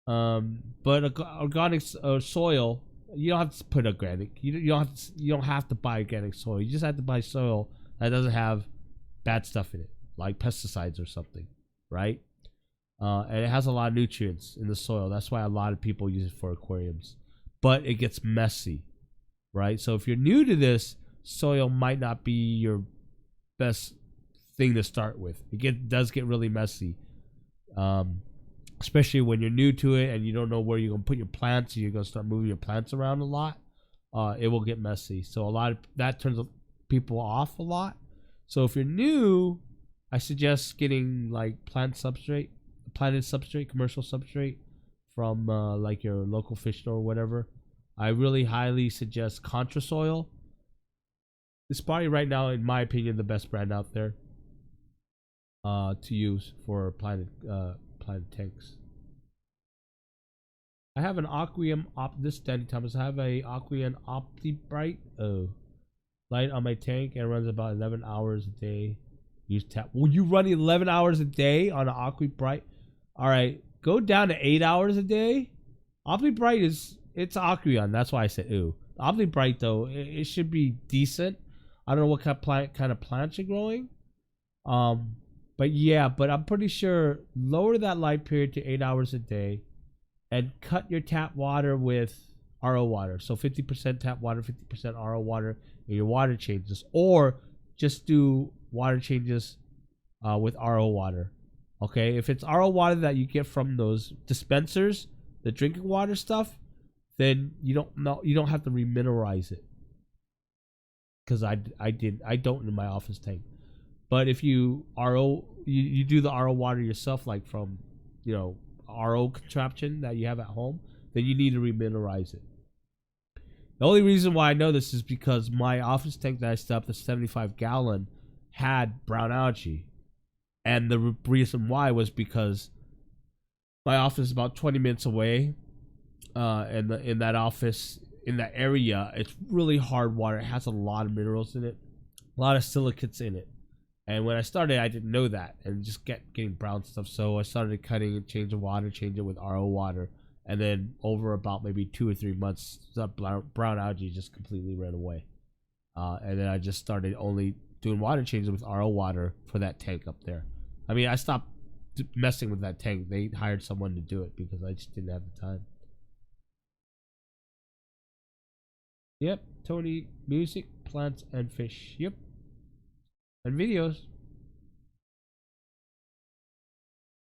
But organic soil, you don't have to put organic. You don't have to buy organic soil. You just have to buy soil that doesn't have bad stuff in it, like pesticides or something, right? And it has a lot of nutrients in the soil. That's why a lot of people use it for aquariums. But it gets messy, right? So if you're new to this, soil might not be your best thing to start with. It does get really messy, especially when you're new to it and you don't know where you're gonna put your plants. And you're gonna start moving your plants around a lot. It will get messy. So a lot of that turns people off a lot. So if you're new, I suggest getting like planted substrate, commercial substrate from like your local fish store or whatever. I really highly suggest Contra Soil. It's probably right now, in my opinion, the best brand out there to use for planted tanks. I have an Aquarium this Danny Thomas. I have a Aquarium OptiBright light on my tank and it runs about 11 hours a day. Use tap. Will you run 11 hours a day on an OptiBright? All right, go down to 8 hours a day. OptiBright it's Aquarium. That's why I said ooh. OptiBright though, it should be decent. I don't know what kind of plants you're growing. But yeah, but I'm pretty sure lower that light period to 8 hours a day and cut your tap water with RO water. So 50% tap water, 50% RO water in your water changes. Or just do water changes with RO water. Okay, if it's RO water that you get from those dispensers, the drinking water stuff, then you don't have to remineralize it. Because I don't in my office tank. But if you you do the RO water yourself, like from RO contraption that you have at home, then you need to remineralize it. The only reason why I know this is because my office tank that I set up, the 75-gallon, had brown algae, and the reason why was because my office is about 20 minutes away, and in that office, in that area, it's really hard water. It has a lot of minerals in it, a lot of silicates in it. And when I started, I didn't know that, and just getting brown stuff. So I started cutting and change the water, change it with RO water, and then over about maybe 2 or 3 months, that brown algae just completely ran away. And then I just started only doing water changes with RO water for that tank up there. I mean, I stopped messing with that tank. They hired someone to do it because I just didn't have the time. Yep, Tony, music, plants, and fish. Yep. And videos.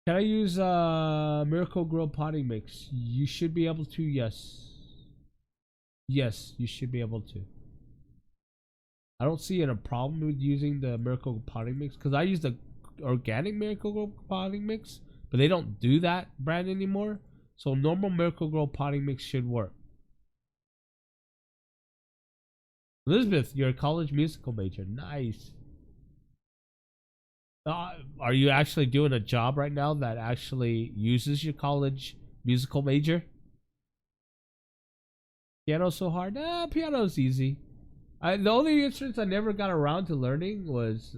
Can I use Miracle Grow potting mix? You should be able to, yes. Yes, you should be able to. I don't see a problem with using the Miracle potting mix because I use the organic Miracle Grow potting mix, but they don't do that brand anymore. So normal Miracle Grow potting mix should work. Elizabeth, you're a college musical major. Nice. Are you actually doing a job right now that actually uses your college musical major? Piano's so hard? Nah, piano's easy. The only instruments I never got around to learning was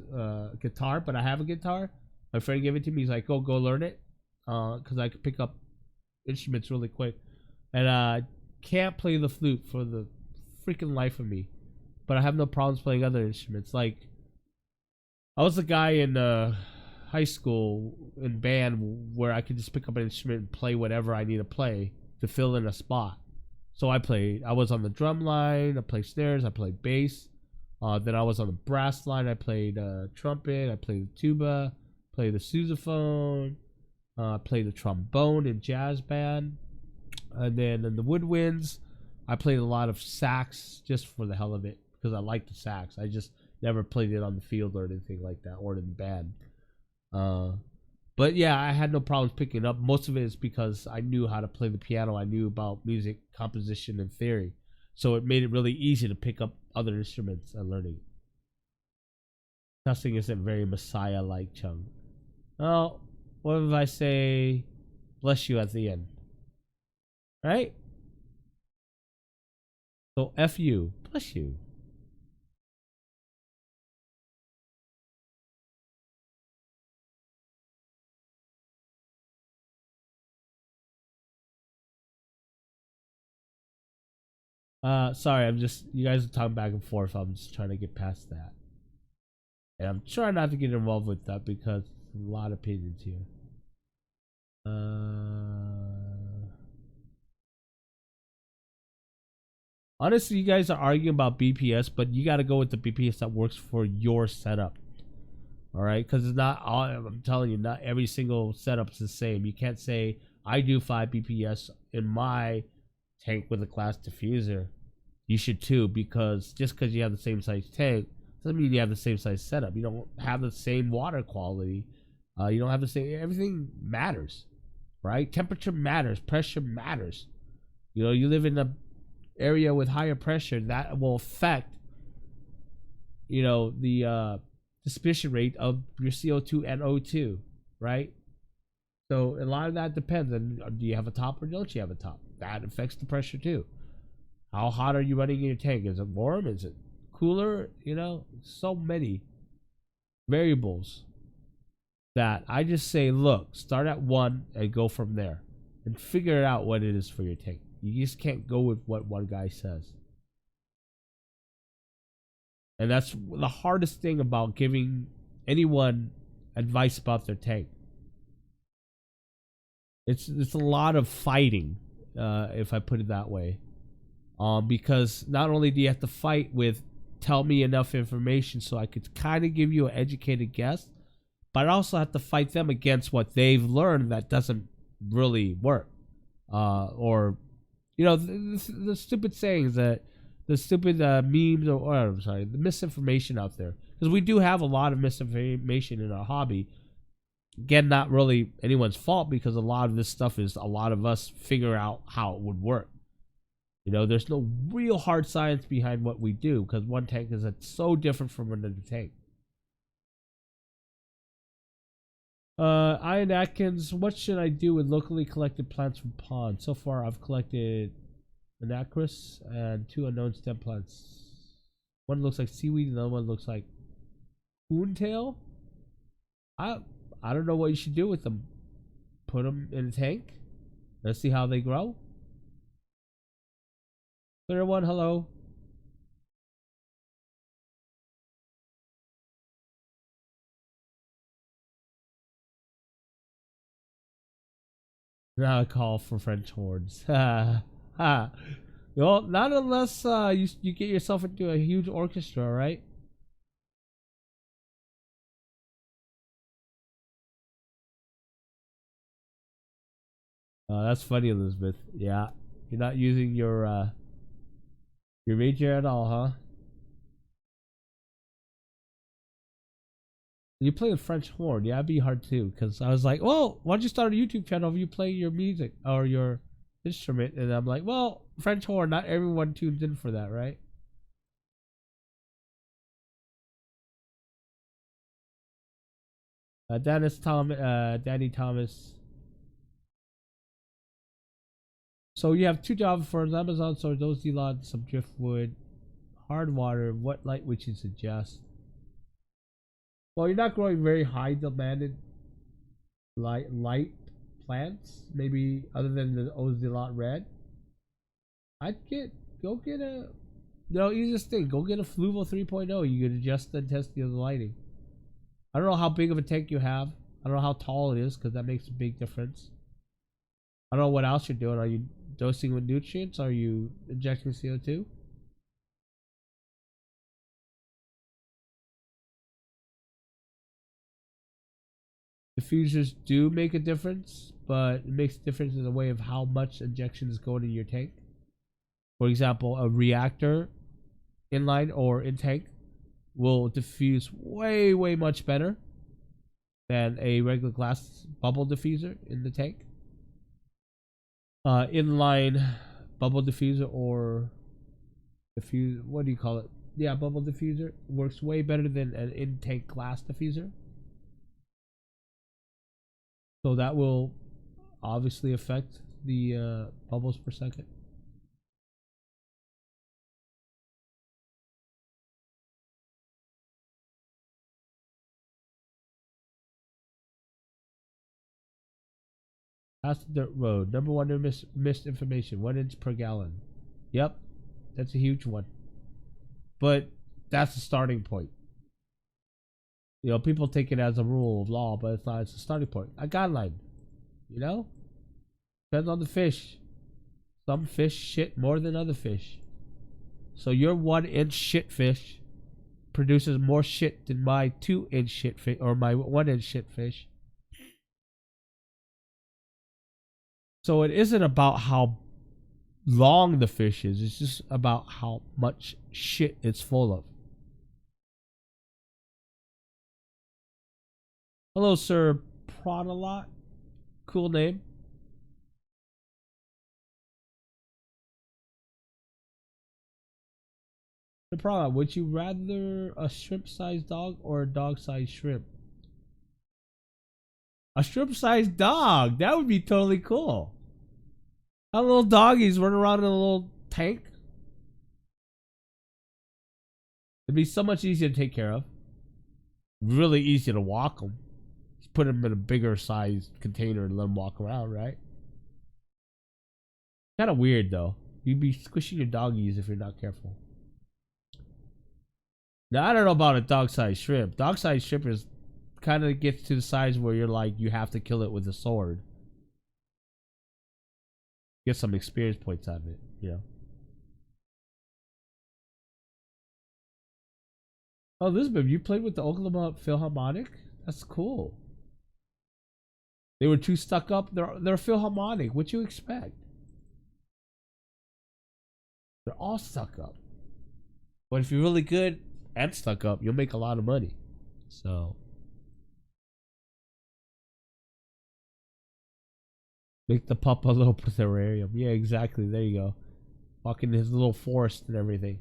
guitar, but I have a guitar. My friend gave it to me. He's like, go learn it. Because I could pick up instruments really quick. And I can't play the flute for the freaking life of me. But I have no problems playing other instruments. Like, I was the guy in high school in band where I could just pick up an instrument and play whatever I need to play to fill in a spot. So I was on the drum line, I played snares, I played bass. Then I was on the brass line, I played trumpet, I played the tuba, played the sousaphone, played the trombone in jazz band. And then in the woodwinds, I played a lot of sax just for the hell of it. Because I like the sax. I just never played it on the field or anything like that, or in the band. But yeah, I had no problems picking it up. Most of it is because I knew how to play the piano. I knew about music composition and theory. So it made it really easy to pick up other instruments and learning. Testing isn't very Messiah-like, Chung. Oh, what if I say bless you at the end? Right? So F you, bless you. Sorry, you guys are talking back and forth. I'm just trying to get past that. And I'm trying not to get involved with that because there's a lot of opinions here. Honestly, you guys are arguing about BPS, but you got to go with the BPS that works for your setup. All right, because it's not all. I'm telling you, not every single setup's the same. You can't say I do 5 BPS in my tank with a glass diffuser. You should too, because just because you have the same size tank doesn't mean you have the same size setup. You don't have the same water quality. You don't have the same. Everything matters, right? Temperature matters. Pressure matters. You know, you live in a area with higher pressure, that will affect, you know, the dissipation rate of your CO2 and O2, right? So a lot of that depends on, do you have a top or don't you have a top? That affects the pressure too. How hot are you running in your tank? Is it warm? Is it cooler? You know, so many variables that I just say, look, start at 1 and go from there and figure out what it is for your tank. You just can't go with what one guy says. And that's the hardest thing about giving anyone advice about their tank. It's a lot of fighting, if I put it that way. Because not only do you have to fight with tell me enough information so I could kind of give you an educated guess, but I also have to fight them against what they've learned that doesn't really work. Or, you know, the stupid sayings, that the stupid memes, or I'm sorry, the misinformation out there. Because we do have a lot of misinformation in our hobby. Again, not really anyone's fault, because a lot of this stuff is a lot of us figure out how it would work. You know, there's no real hard science behind what we do, because one tank is so different from another tank. Ian Atkins, what should I do with locally collected plants from ponds? So far, I've collected Anacris and 2 unknown stem plants. One looks like seaweed, and the other one looks like coontail. I don't know what you should do with them. Put them in a tank. Let's see how they grow. Clear one, hello. Now I call for French horns. Well, not unless you get yourself into a huge orchestra, right? That's funny, Elizabeth. Yeah, you're not using your major at all, huh? You play a French horn, yeah, it'd be hard too. Cause I was like, well, why don't you start a YouTube channel if you play your music or your instrument? And I'm like, well, French horn, not everyone tunes in for that, right? Danny Thomas. So you have 2 Java firms, Amazon source, those D-Lod, some driftwood, hard water. What light would you suggest? Well, you're not growing very high demanded light plants, maybe other than the Ocelot red. I'd go get a, no, easiest thing, go get a Fluval 3.0. You can adjust the intensity of the lighting. I don't know how big of a tank you have. I don't know how tall it is, because that makes a big difference. I don't know what else you're doing. Are you dosing with nutrients? Are you injecting CO2? Diffusers do make a difference, but it makes a difference in the way of how much injection is going in your tank. For example, a reactor inline or in tank will diffuse way much better than a regular glass bubble diffuser in the tank. Inline bubble diffuser, or what do you call it? Yeah, bubble diffuser works way better than an in-tank glass diffuser. So that will obviously affect the bubbles per second. Pass the dirt road. Number one, missed information. 1 inch per gallon. Yep, that's a huge one. But that's the starting point. You know, people take it as a rule of law, but it's not. It's a starting point. A guideline. You know? Depends on the fish. Some fish shit more than other fish. So your 1 inch shit fish produces more shit than my 2 inch shit fish or my 1 inch shit fish. So it isn't about how long the fish is. It's just about how much shit it's full of. Hello, Sir Prodalot. Cool name. The problem, would you rather a shrimp-sized dog or a dog-sized shrimp? A shrimp-sized dog. That would be totally cool. How little doggies run around in a little tank. It'd be so much easier to take care of. Really easy to walk them. Just put them in a bigger sized container and let them walk around, right? Kind of weird though. You'd be squishing your doggies if you're not careful. Now I don't know about a dog-sized shrimp. Dog-sized shrimp is kind of gets to the size where you're like you have to kill it with a sword. Get some experience points out of it, you know. Oh, Elizabeth, you played with the Oklahoma Philharmonic? That's cool. They were too stuck up. They're Philharmonic. What you expect? They're all stuck up. But if you're really good and stuck up, you'll make a lot of money. So make the pup a little terrarium. Yeah, exactly. There you go. Walking his little forest and everything.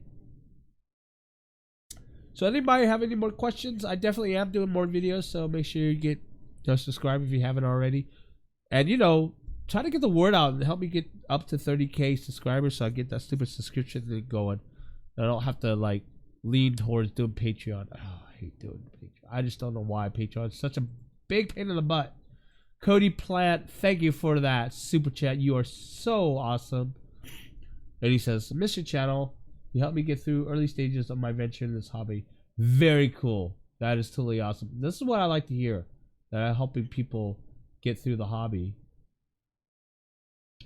So anybody have any more questions? I definitely am doing more videos, so make sure you get subscribe if you haven't already. And you know, try to get the word out and help me get up to 30K subscribers so I get that stupid subscription thing going. I don't have to like lean towards doing Patreon. Oh, I hate doing Patreon. I just don't know why Patreon is such a big pain in the butt. Cody Plant, thank you for that super chat. You are so awesome. And he says, miss your channel. You helped me get through early stages of my venture in this hobby. Very cool. That is totally awesome. This is what I like to hear. That I'm helping people get through the hobby.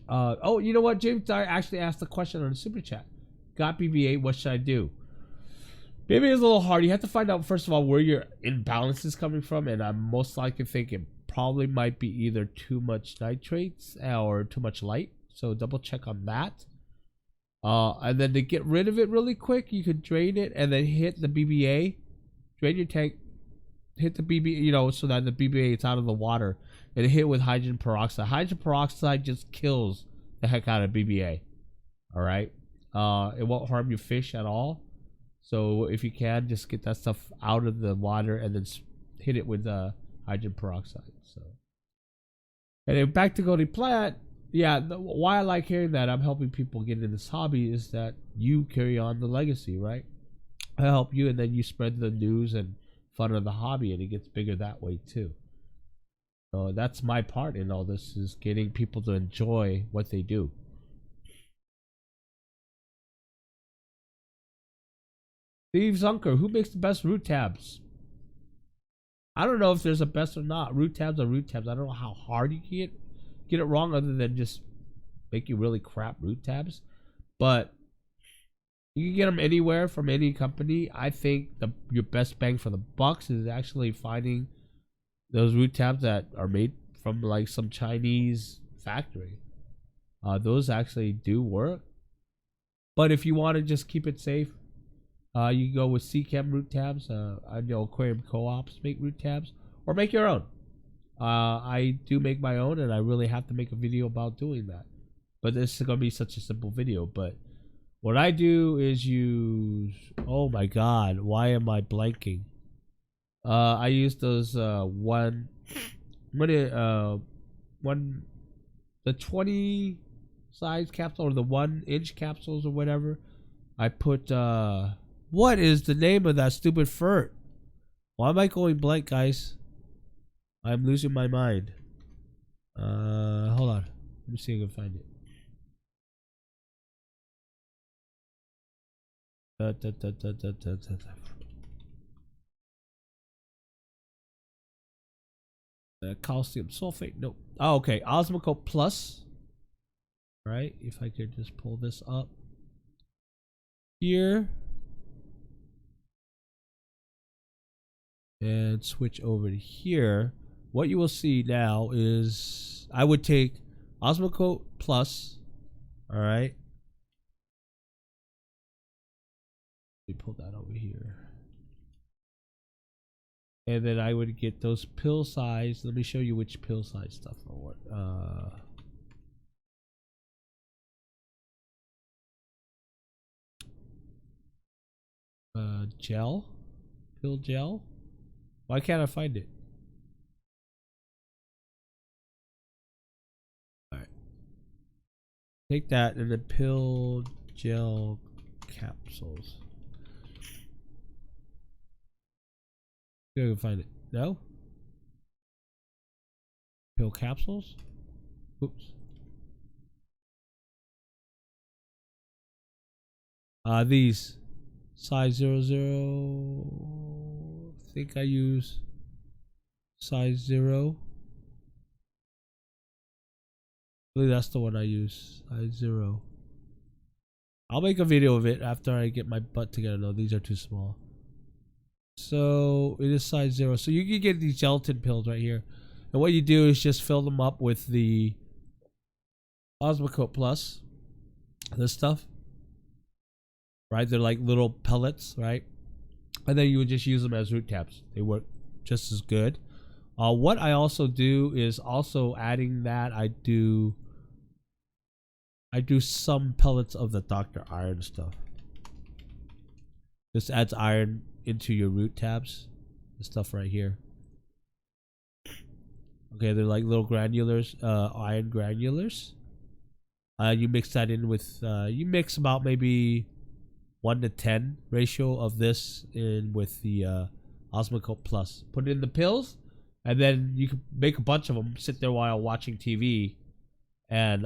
Oh, you know what? James Dyer actually asked a question on the super chat. Got BB8, what should I do? BB8 is a little hard. You have to find out, first of all, where your imbalance is coming from. And I'm most likely thinking probably might be either too much nitrates or too much light. So double check on that. And then to get rid of it really quick, you could drain it and then hit the BBA. Drain your tank, hit the BBA, you know, so that the BBA is out of the water, and hit with hydrogen peroxide. Hydrogen peroxide just kills the heck out of BBA. All right, it won't harm your fish at all. So if you can, just get that stuff out of the water and then hit it with hydrogen peroxide. So, and then back to Cody Plant. Yeah, why I like hearing that I'm helping people get into this hobby is that you carry on the legacy, right? I help you, and then you spread the news and fun of the hobby, and it gets bigger that way too. So that's my part in all this, is getting people to enjoy what they do. Steve Zunker, who makes the best root tabs? I don't know if there's a best or not. Root tabs are root tabs. I don't know how hard you can get it wrong other than just make you really crap root tabs. But you can get them anywhere from any company. I think your best bang for the bucks is actually finding those root tabs that are made from like some Chinese factory. Those actually do work. But if you want to just keep it safe, you can go with CChem root tabs. I know Aquarium Co-ops make root tabs, or make your own. I do make my own, and I really have to make a video about doing that. But this is going to be such a simple video. But what I do is use... Oh my god, why am I blanking? I use those one the 20 size capsule or the 1-inch capsules or whatever. I put what is the name of that stupid fert? Why am I going blank, guys? I'm losing my mind. Hold on. Let me see if I can find it. Calcium sulfate. Nope. Oh, okay. Osmocote Plus. Right. If I could just pull this up here and switch over to here, what you will see now is I would take Osmocote Plus. All right. Let me pull that over here. And then I would get those pill size. Let me show you which pill size stuff I want. Gel? Pill gel? Why can't I find it? Alright. Take that and then pill gel capsules. See if I can find it. No? Pill capsules? Oops. These size 00. I think I use size 0. I believe that's the one I use. Size 0. I'll make a video of it after I get my butt together. No, these are too small. So it is size 0. So you can get these gelatin pills right here. And what you do is just fill them up with the Osmocote Plus. This stuff. Right? They're like little pellets, right? And then you would just use them as root tabs. They work just as good. What I also do is also adding that I do some pellets of the Dr. Iron stuff. This adds iron into your root tabs. This stuff right here. Okay, they're like little granulars, iron granulars. You mix that in with, you mix about maybe 1:10 ratio of this in with the Osmocote Plus. Put it in the pills, and then you can make a bunch of them. Sit there while watching TV, and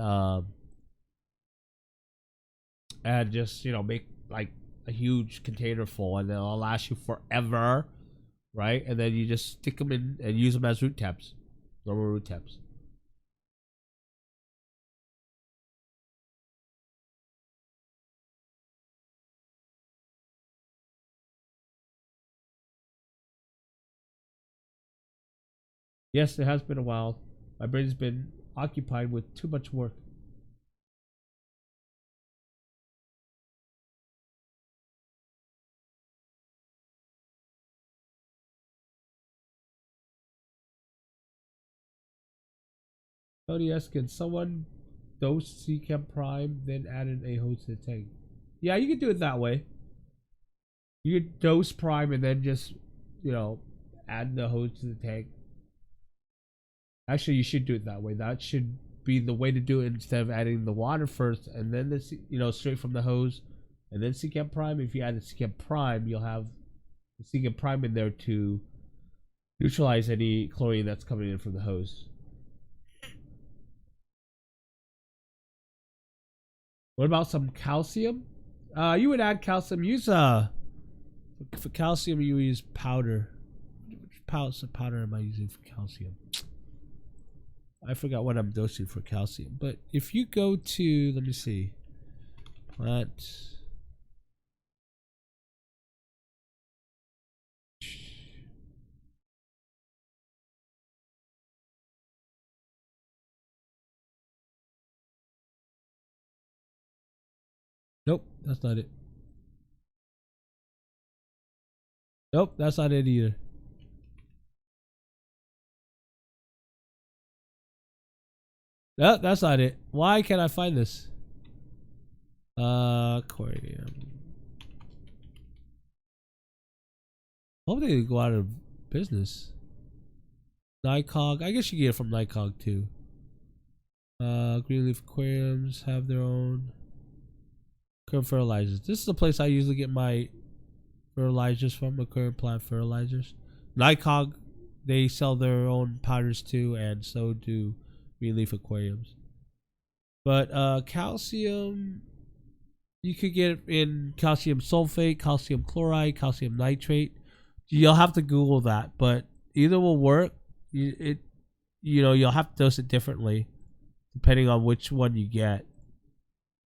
just make like a huge container full, and they'll last you forever, right? And then you just stick them in and use them as root tabs, normal root tabs. Yes, it has been a while. My brain's been occupied with too much work. Tony asks, can someone dose Seachem Prime, then added a hose to the tank? Yeah, you can do it that way. You could dose Prime and then just, add the hose to the tank. Actually, you should do it that way. That should be the way to do it instead of adding the water first and then the straight from the hose and then Seachem Prime. If you add the Seachem Prime, you'll have the Seachem Prime in there to neutralize any chlorine that's coming in from the hose. What about some calcium? You would add calcium. Use for calcium. You use powder. Which powder am I using for calcium? I forgot what I'm dosing for calcium. But if you go to, let me see, plant. Nope, that's not it. Nope, that's not it either. No, that's not it. Why can't I find this? Aquarium. Hope they go out of business. Nycog. I guess you get it from Nycog too. Green Leaf Aquariums have their own aquarium fertilizers. This is the place I usually get my fertilizers from, aquarium plant fertilizers. Nycog, they sell their own powders too, and so do Green Leaf Aquariums. But calcium, you could get it in calcium sulfate, calcium chloride, calcium nitrate. You'll have to Google that, but either will work. You'll have to dose it differently depending on which one you get.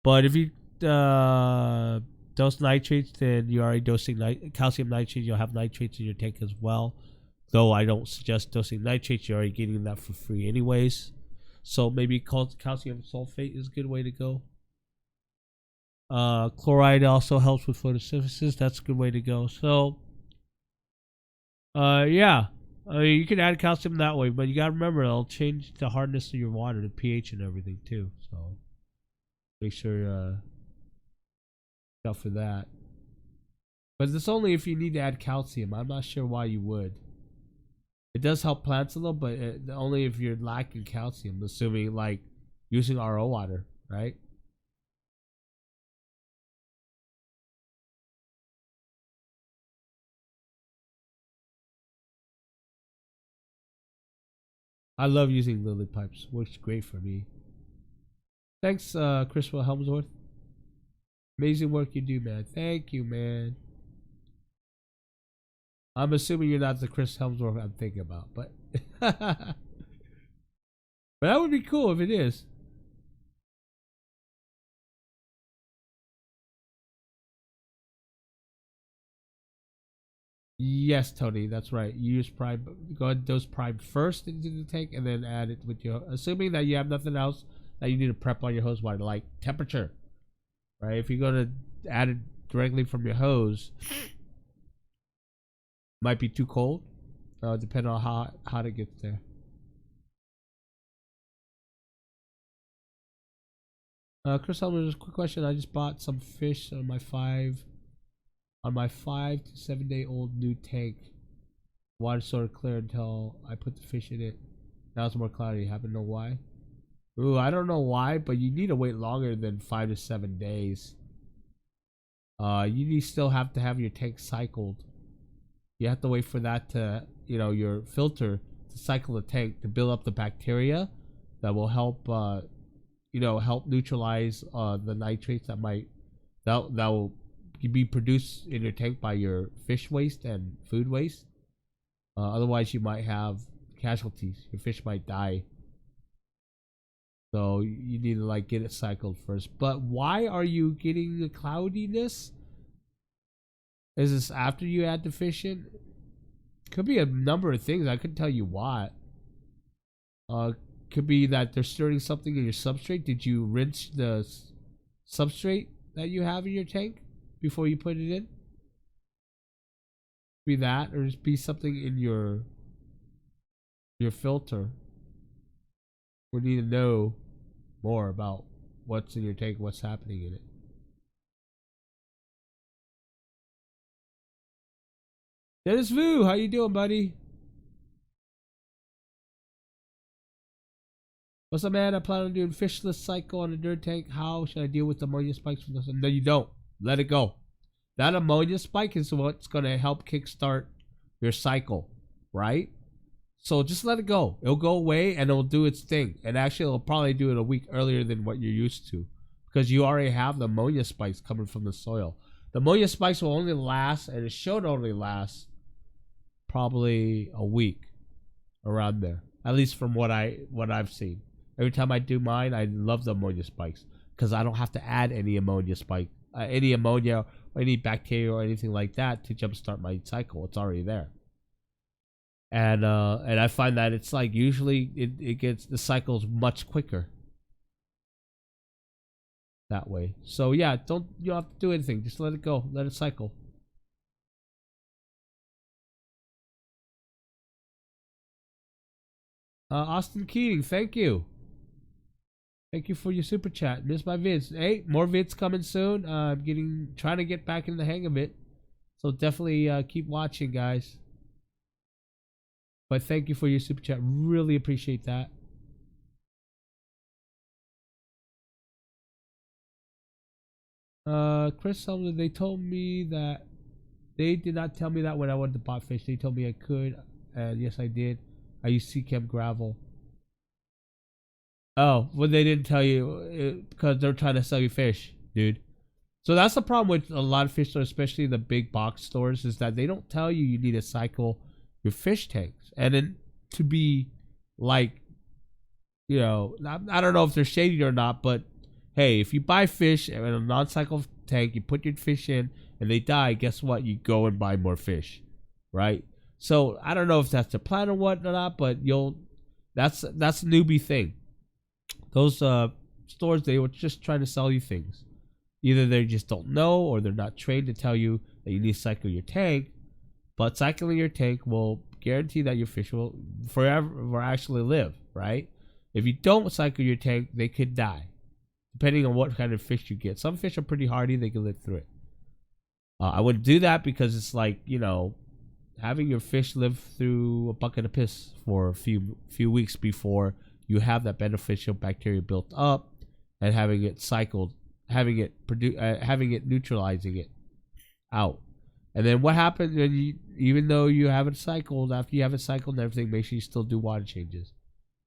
But if you dose nitrates, then you're already dosing calcium nitrates. You'll have nitrates in your tank as well. Though I don't suggest dosing nitrates. You're already getting that for free anyways. So maybe calcium sulfate is a good way to go. Chloride also helps with photosynthesis. That's a good way to go. So, yeah. You can add calcium that way, but you gotta remember it'll change the hardness of your water, the pH and everything too. So make sure out for that. But it's only if you need to add calcium. I'm not sure why you would. It does help plants a little, but only if you're lacking calcium, assuming like using RO water, right? I love using lily pipes. Works great for me. Thanks, Christopher Helmsworth. Amazing work you do, man. Thank you, man. I'm assuming you're not the Chris Helmsworth I'm thinking about, but but that would be cool if it is. Yes, Tony, that's right. You use prime. Go ahead and dose prime first into the tank, and then add it with your. Assuming that you have nothing else that you need to prep on your hose water, like temperature, right? If you're gonna add it directly from your hose, might be too cold. Depending on how hot it gets there. Chris Helmer, just a quick question. I just bought some fish on my 5 to 7 day old new tank. Water sort of clear until I put the fish in it. Now it's more cloudy. Happen to know why? Ooh, I don't know why, but you need to wait longer than 5 to 7 days. You still have to have your tank cycled. You have to wait for that to, your filter to cycle the tank to build up the bacteria that will help, help neutralize the nitrates that will be produced in your tank by your fish waste and food waste. Otherwise, you might have casualties. Your fish might die. So you need to get it cycled first. But why are you getting the cloudiness? Is this after you add the fish in? Could be a number of things. I couldn't tell you what. Could be that they're stirring something in your substrate. Did you rinse the substrate that you have in your tank before you put it in? Be that, or just be something in your filter. We need to know more about what's in your tank, what's happening in it. Dennis Vu, how you doing, buddy? What's up, man? I plan on doing fishless cycle on a dirt tank. How should I deal with ammonia spikes from this? No, you don't. Let it go. That ammonia spike is what's going to help kickstart your cycle, right? So just let it go. It'll go away and it'll do its thing. And actually, it'll probably do it a week earlier than what you're used to, because you already have the ammonia spikes coming from the soil. The ammonia spikes will only last, and it should only last probably a week, around there. At least from what I've seen. Every time I do mine, I love the ammonia spikes because I don't have to add any ammonia spike, any ammonia or any bacteria or anything like that to jumpstart my cycle. It's already there. And I find that it's usually it gets the cycles much quicker that way. So yeah, you don't have to do anything. Just let it go. Let it cycle. Austin Keating, thank you. Thank you for your super chat. Miss my vids. Hey, more vids coming soon. I'm trying to get back in the hang of it. So definitely keep watching, guys. But thank you for your super chat. Really appreciate that. Chris Sullivan, they told me that they did not tell me that when I wanted to pot fish. They told me I could, and yes, I did. I used sea chem gravel. Oh, well, they didn't tell you because they're trying to sell you fish, dude. So that's the problem with a lot of fish stores, especially the big box stores, is that they don't tell you you need to cycle your fish tanks. And then to be like, you know, I don't know if they're shady or not, but hey, if you buy fish in a non-cycle tank, you put your fish in and they die, guess what? You go and buy more fish, right? So I don't know if that's the plan or what or not, but that's a newbie thing. Those stores, they were just trying to sell you things. Either they just don't know or they're not trained to tell you that you need to cycle your tank. But cycling your tank will guarantee that your fish will forever actually live, right? If you don't cycle your tank, they could die, depending on what kind of fish you get. Some fish are pretty hardy, they can live through it. I wouldn't do that because it's like, you know, having your fish live through a bucket of piss for a few weeks before you have that beneficial bacteria built up, and having it cycled, having it neutralizing it out. And then what happens when you, even though you haven't cycled, after you have it cycled and everything, make sure you still do water changes,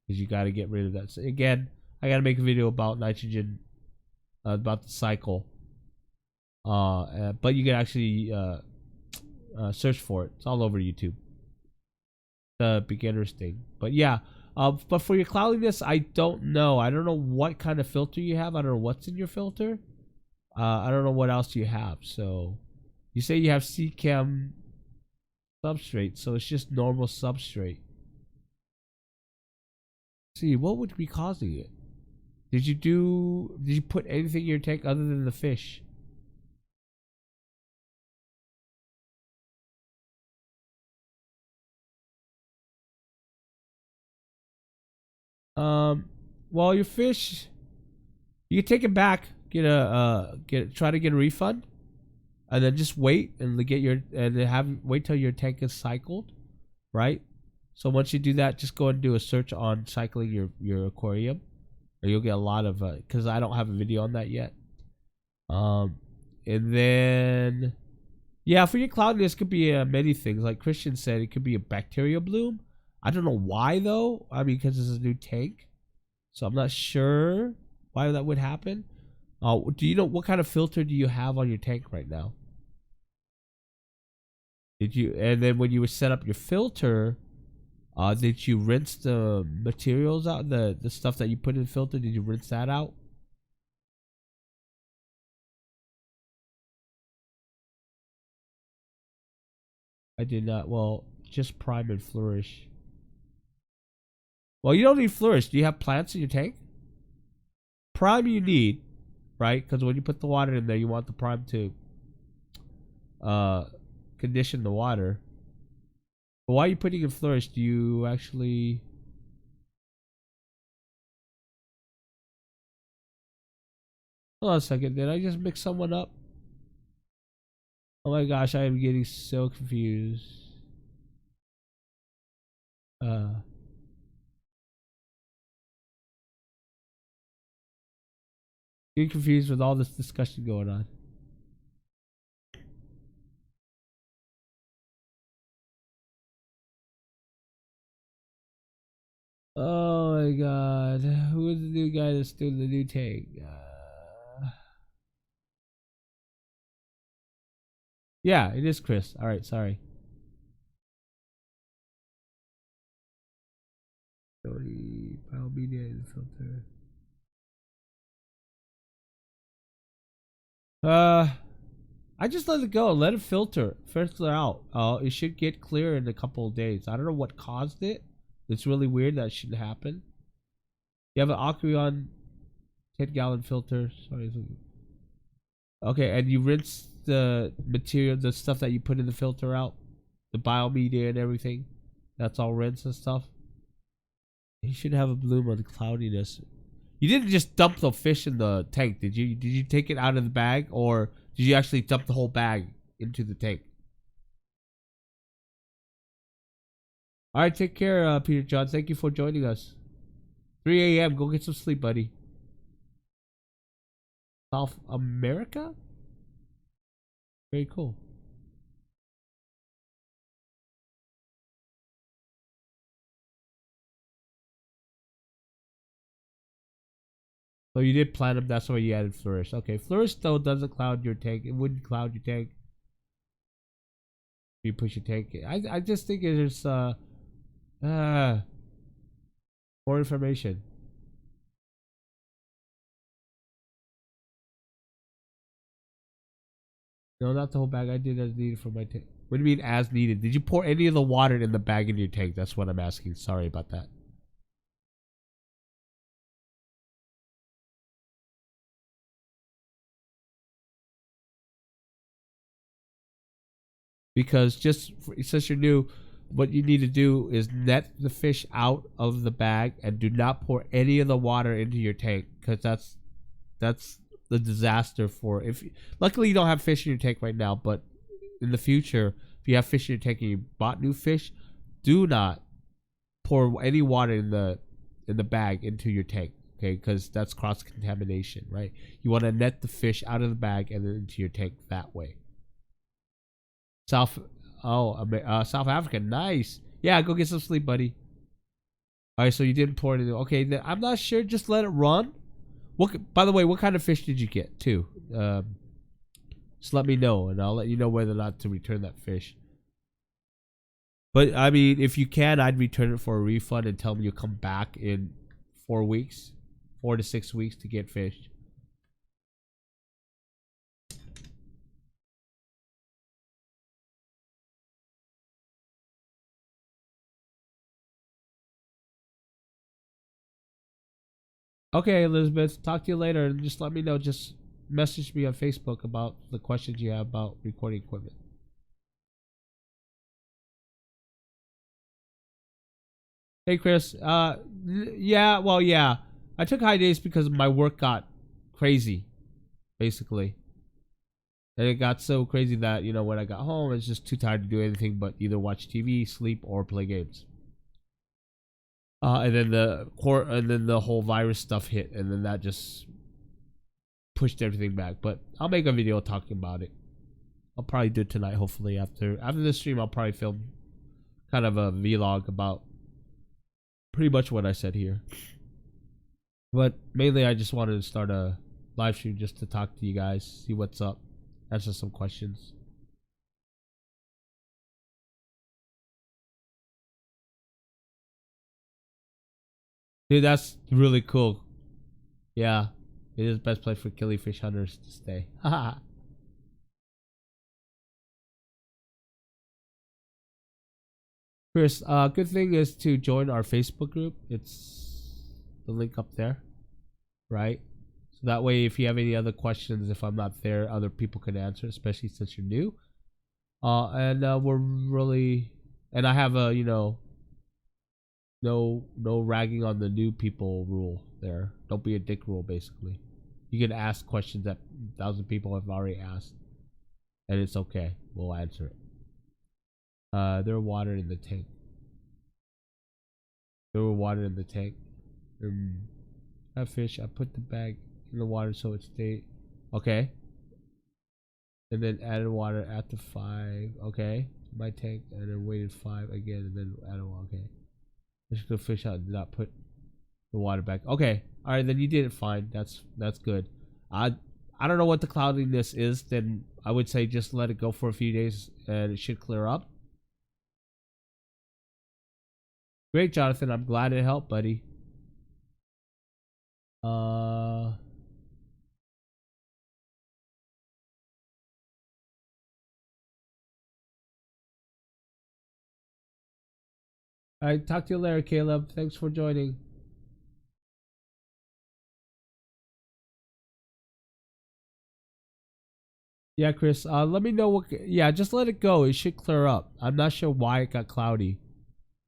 because you got to get rid of that. So again, I got to make a video about nitrogen, about the cycle. But you can actually search for it. It's all over YouTube. The beginner's thing. But yeah. But for your cloudiness, I don't know. I don't know what kind of filter you have. I don't know what's in your filter. I don't know what else you have. So you say you have sea chem substrate, so it's just normal substrate. See, what would be causing it? Did you put anything in your tank other than the fish? Well, your fish, you can take it back, try to get a refund, and then just wait and wait till your tank is cycled, right? So once you do that, just go and do a search on cycling your aquarium, or you'll get a lot of because I don't have a video on that yet. And then yeah, for your cloudiness, could be many things. Like Christian said, it could be a bacteria bloom. I don't know why though. I mean, because it's a new tank, so I'm not sure why that would happen. Do you know what kind of filter do you have on your tank right now? And then when you would set up your filter, did you rinse the materials out, the stuff that you put in the filter? Did you rinse that out? I did not. Well, just prime and flourish. Well, you don't need flourish. Do you have plants in your tank? Prime you need, right? Because when you put the water in there, you want the prime to condition the water. But why are you putting in flourish? Do you actually... Hold on a second. Did I just mix someone up? Oh my gosh, I am getting so confused. Getting confused with all this discussion going on. Oh my god. Who is the new guy that's doing the new tank? Yeah, it is Chris. Alright, sorry. Biomedia and filter. I just let it go. Let it filter out. It should get clear in a couple of days. I don't know what caused it. It's really weird that shouldn't happen. You have an Aquarium 10-gallon filter. Sorry. Okay, and you rinse the material, the stuff that you put in the filter out, the biomedia and everything. That's all rinsed and stuff. You should have a bloom on the cloudiness. You didn't just dump the fish in the tank, did you? Did you take it out of the bag, or did you actually dump the whole bag into the tank? All right, take care, Peter John. Thank you for joining us. 3 a.m. Go get some sleep, buddy. South America? Very cool. So you did plant them. That's why you added flourish. Okay, flourish though doesn't cloud your tank. It wouldn't cloud your tank. You push your tank. I just think there's more information. No, not the whole bag. I did as needed for my tank. What do you mean as needed? Did you pour any of the water in the bag in your tank? That's what I'm asking. Sorry about that. Because since you're new, what you need to do is net the fish out of the bag and do not pour any of the water into your tank, because that's the disaster for if. Luckily, you don't have fish in your tank right now, but in the future, if you have fish in your tank and you bought new fish, do not pour any water in the bag into your tank. Okay, because that's cross contamination, right? You want to net the fish out of the bag and then into your tank that way. South Africa, nice. Yeah, go get some sleep, buddy. All right, so you didn't pour it in. Okay, then I'm not sure. Just let it run. By the way, what kind of fish did you get too? Just let me know, and I'll let you know whether or not to return that fish. But I mean, if you can, I'd return it for a refund and tell me you'll come back in 4 weeks, 4 to 6 weeks to get fish. Okay, Elizabeth. Talk to you later, and just let me know. Just message me on Facebook about the questions you have about recording equipment. Hey, Chris. Yeah. Well, yeah. I took high days because my work got crazy, basically. And it got so crazy that, when I got home, I was just too tired to do anything but either watch TV, sleep, or play games. And then the whole virus stuff hit, and then that just pushed everything back. But I'll make a video talking about it. I'll probably do it tonight. Hopefully after the stream, I'll probably film kind of a vlog about pretty much what I said here. But mainly, I just wanted to start a live stream just to talk to you guys, see what's up, answer some questions. Dude, that's really cool. Yeah, it is the best place for killifish hunters to stay. Haha. Chris, good thing is to join our Facebook group. It's the link up there, right? So that way, if you have any other questions, if I'm not there, other people can answer, especially since you're new. We're really, and I have a, no ragging on the new people rule there. Don't be a dick rule, basically. You can ask questions that 1,000 people have already asked, and it's okay. We'll answer it. There were water in the tank. There were water in the tank. That fish, I put the bag in the water so it stayed. Okay. And then added water after 5. Okay. My tank, and then waited 5 again, and then added water. Okay. I should have fish out and not put the water back. Okay. Alright, then you did it fine. That's good. I don't know what the cloudiness is, then I would say just let it go for a few days and it should clear up. Great, Jonathan. I'm glad it helped, buddy. Alright, talk to you later, Caleb. Thanks for joining. Yeah, Chris. Let me know what. Yeah, just let it go. It should clear up. I'm not sure why it got cloudy.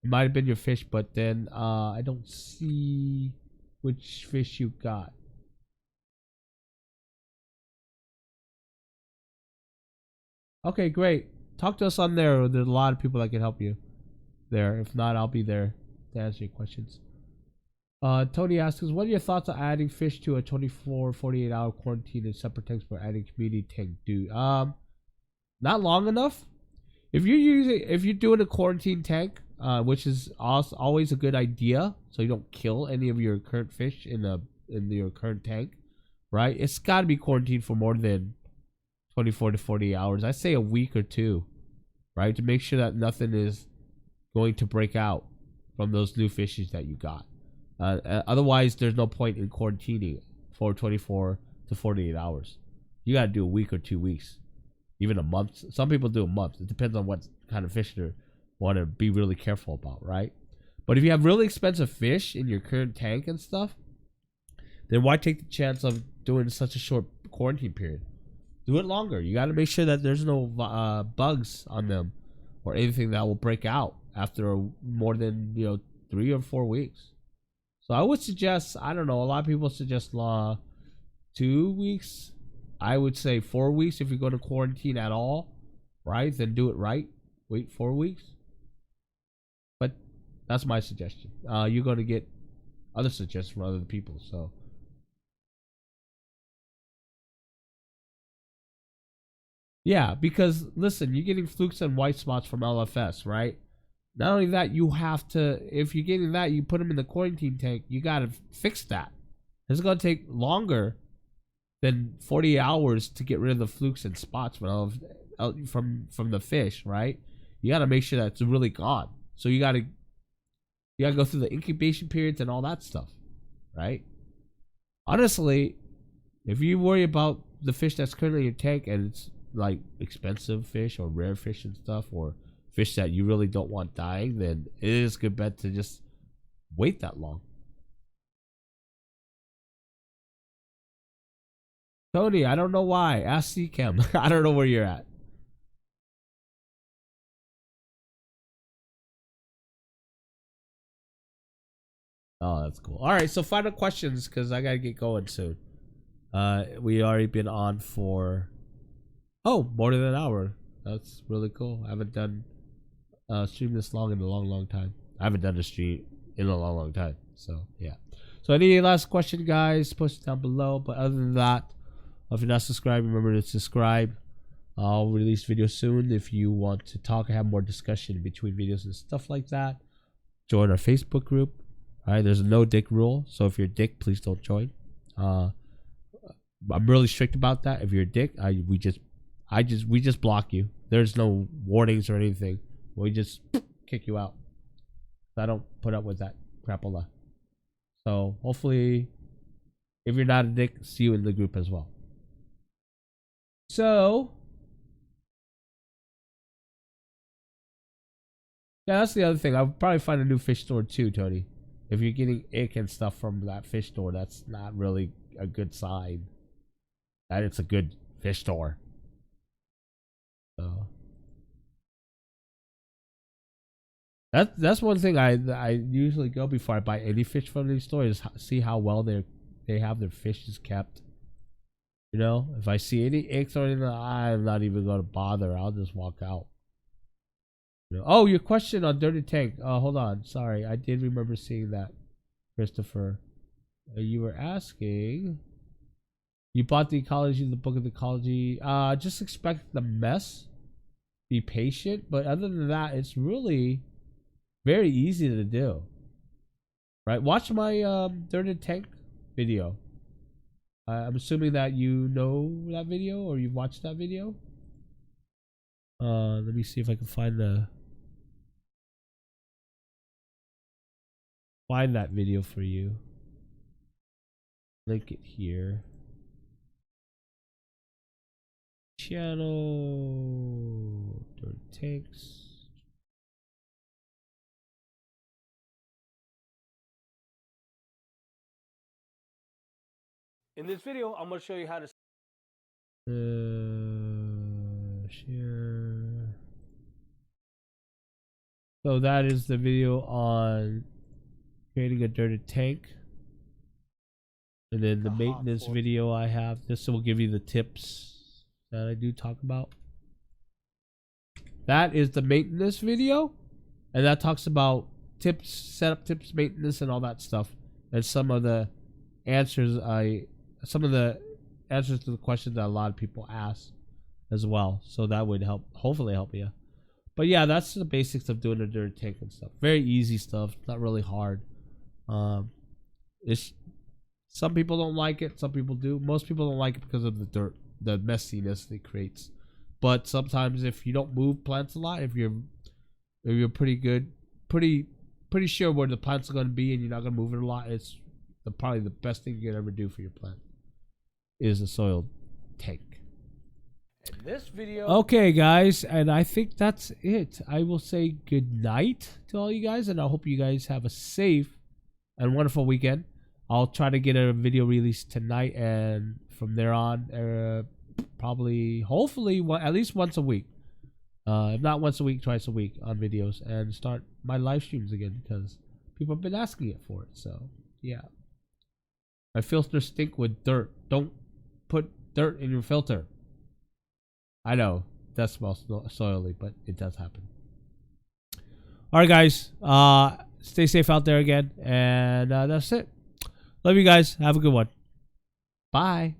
It might have been your fish, but then I don't see which fish you got. Okay, great. Talk to us on there. There's a lot of people that can help you. there. If not, I'll be there to answer your questions. Tony asks, what are your thoughts on adding fish to a 24, 48-hour quarantine in separate tanks for adding community tank? Not long enough. If you're doing a quarantine tank, which is always a good idea, so you don't kill any of your current fish in your current tank, right? It's got to be quarantined for more than 24 to 48 hours. I say a week or two, right, to make sure that nothing is going to break out from those new fishes that you got. Otherwise, there's no point in quarantining for 24 to 48 hours. You got to do a week or 2 weeks, even a month. Some people do a month. It depends on what kind of fish they want to be really careful about, right? But if you have really expensive fish in your current tank and stuff, then why take the chance of doing such a short quarantine period? Do it longer. You got to make sure that there's no bugs on them or anything that will break out after more than 3 or 4 weeks. So I would suggest, I don't know, a lot of people suggest 2 weeks. I would say 4 weeks if you're going to quarantine at all, right? Then do it right. Wait 4 weeks. But that's my suggestion. You're going to get other suggestions from other people. So yeah, because listen, you're getting flukes and white spots from LFS, right? Not only that, you have to, if you're getting that, you put them in the quarantine tank, you got to fix that. It's going to take longer than 40 hours to get rid of the flukes and spots from the fish, right? You got to make sure that it's really gone. So you got to go through the incubation periods and all that stuff, right? Honestly, if you worry about the fish that's currently in your tank and it's like expensive fish or rare fish and stuff, or fish that you really don't want dying, then it is a good bet to just wait that long. Tony, I don't know why. Ask CChem. I don't know where you're at. Oh, that's cool. All right, so final questions because I gotta get going soon. We already been on for more than an hour. That's really cool. I haven't done stream this long in a long time. I haven't done a stream in a long time. So yeah. So any last question, guys, post it down below. But other than that, if you're not subscribed, remember to subscribe. I'll release videos soon. If you want to talk and have more discussion between videos and stuff like that, join our Facebook group. All right, there's a no dick rule. So if you're a dick, please don't join. I'm really strict about that. If you're a dick, we just block you. There's no warnings or anything. We just kick you out. I don't put up with that crapola. So hopefully, if you're not a dick, see you in the group as well. So yeah, that's the other thing. I'll probably find a new fish store too, Tony. If you're getting ick and stuff from that fish store, that's not really a good sign that it's a good fish store. So that's one thing I usually go before I buy any fish from these stores, see how well they have their fishes kept. You know, if I see any icks or anything, I'm not even going to bother. I'll just walk out. You know? Oh, your question on Dirty Tank. Hold on. Sorry, I did remember seeing that, Christopher. You were asking. You bought the ecology, the book of the ecology. Just expect the mess. Be patient, but other than that, it's really very easy to do. Right? Watch my Dirty Tank video. I'm assuming that you know that video or you've watched that video. Let me see if I can find that video for you. Link it here. Channel Dirty Tanks. In this video, I'm going to show you how to share. So that is the video on creating a dirty tank. And then the maintenance video I have. This will give you the tips that I do talk about. That is the maintenance video. and that talks about tips, setup tips, maintenance, and all that stuff, and some of the answers to the questions that a lot of people ask as well. So that would hopefully help you. But yeah, that's the basics of doing a dirty tank and stuff. Very easy stuff, not really hard. It's some people don't like it, some people do. Most people don't like it because of the dirt, the messiness it creates. But sometimes if you don't move plants a lot, if you're pretty sure where the plants are going to be and you're not going to move it a lot, it's probably the best thing you can ever do for your plant is a soil tank. In this video. Okay, guys, and I think that's it. I will say good night to all you guys, and I hope you guys have a safe and wonderful weekend. I'll try to get a video released tonight, and from there on, hopefully, at least once a week. If not once a week, twice a week on videos, and start my live streams again because people have been asking it for it. So, yeah. My filters stink with dirt. Don't put dirt in your filter. I know that smells soily, but it does happen. All right, guys. Stay safe out there again, and that's it. Love you guys. Have a good one. Bye.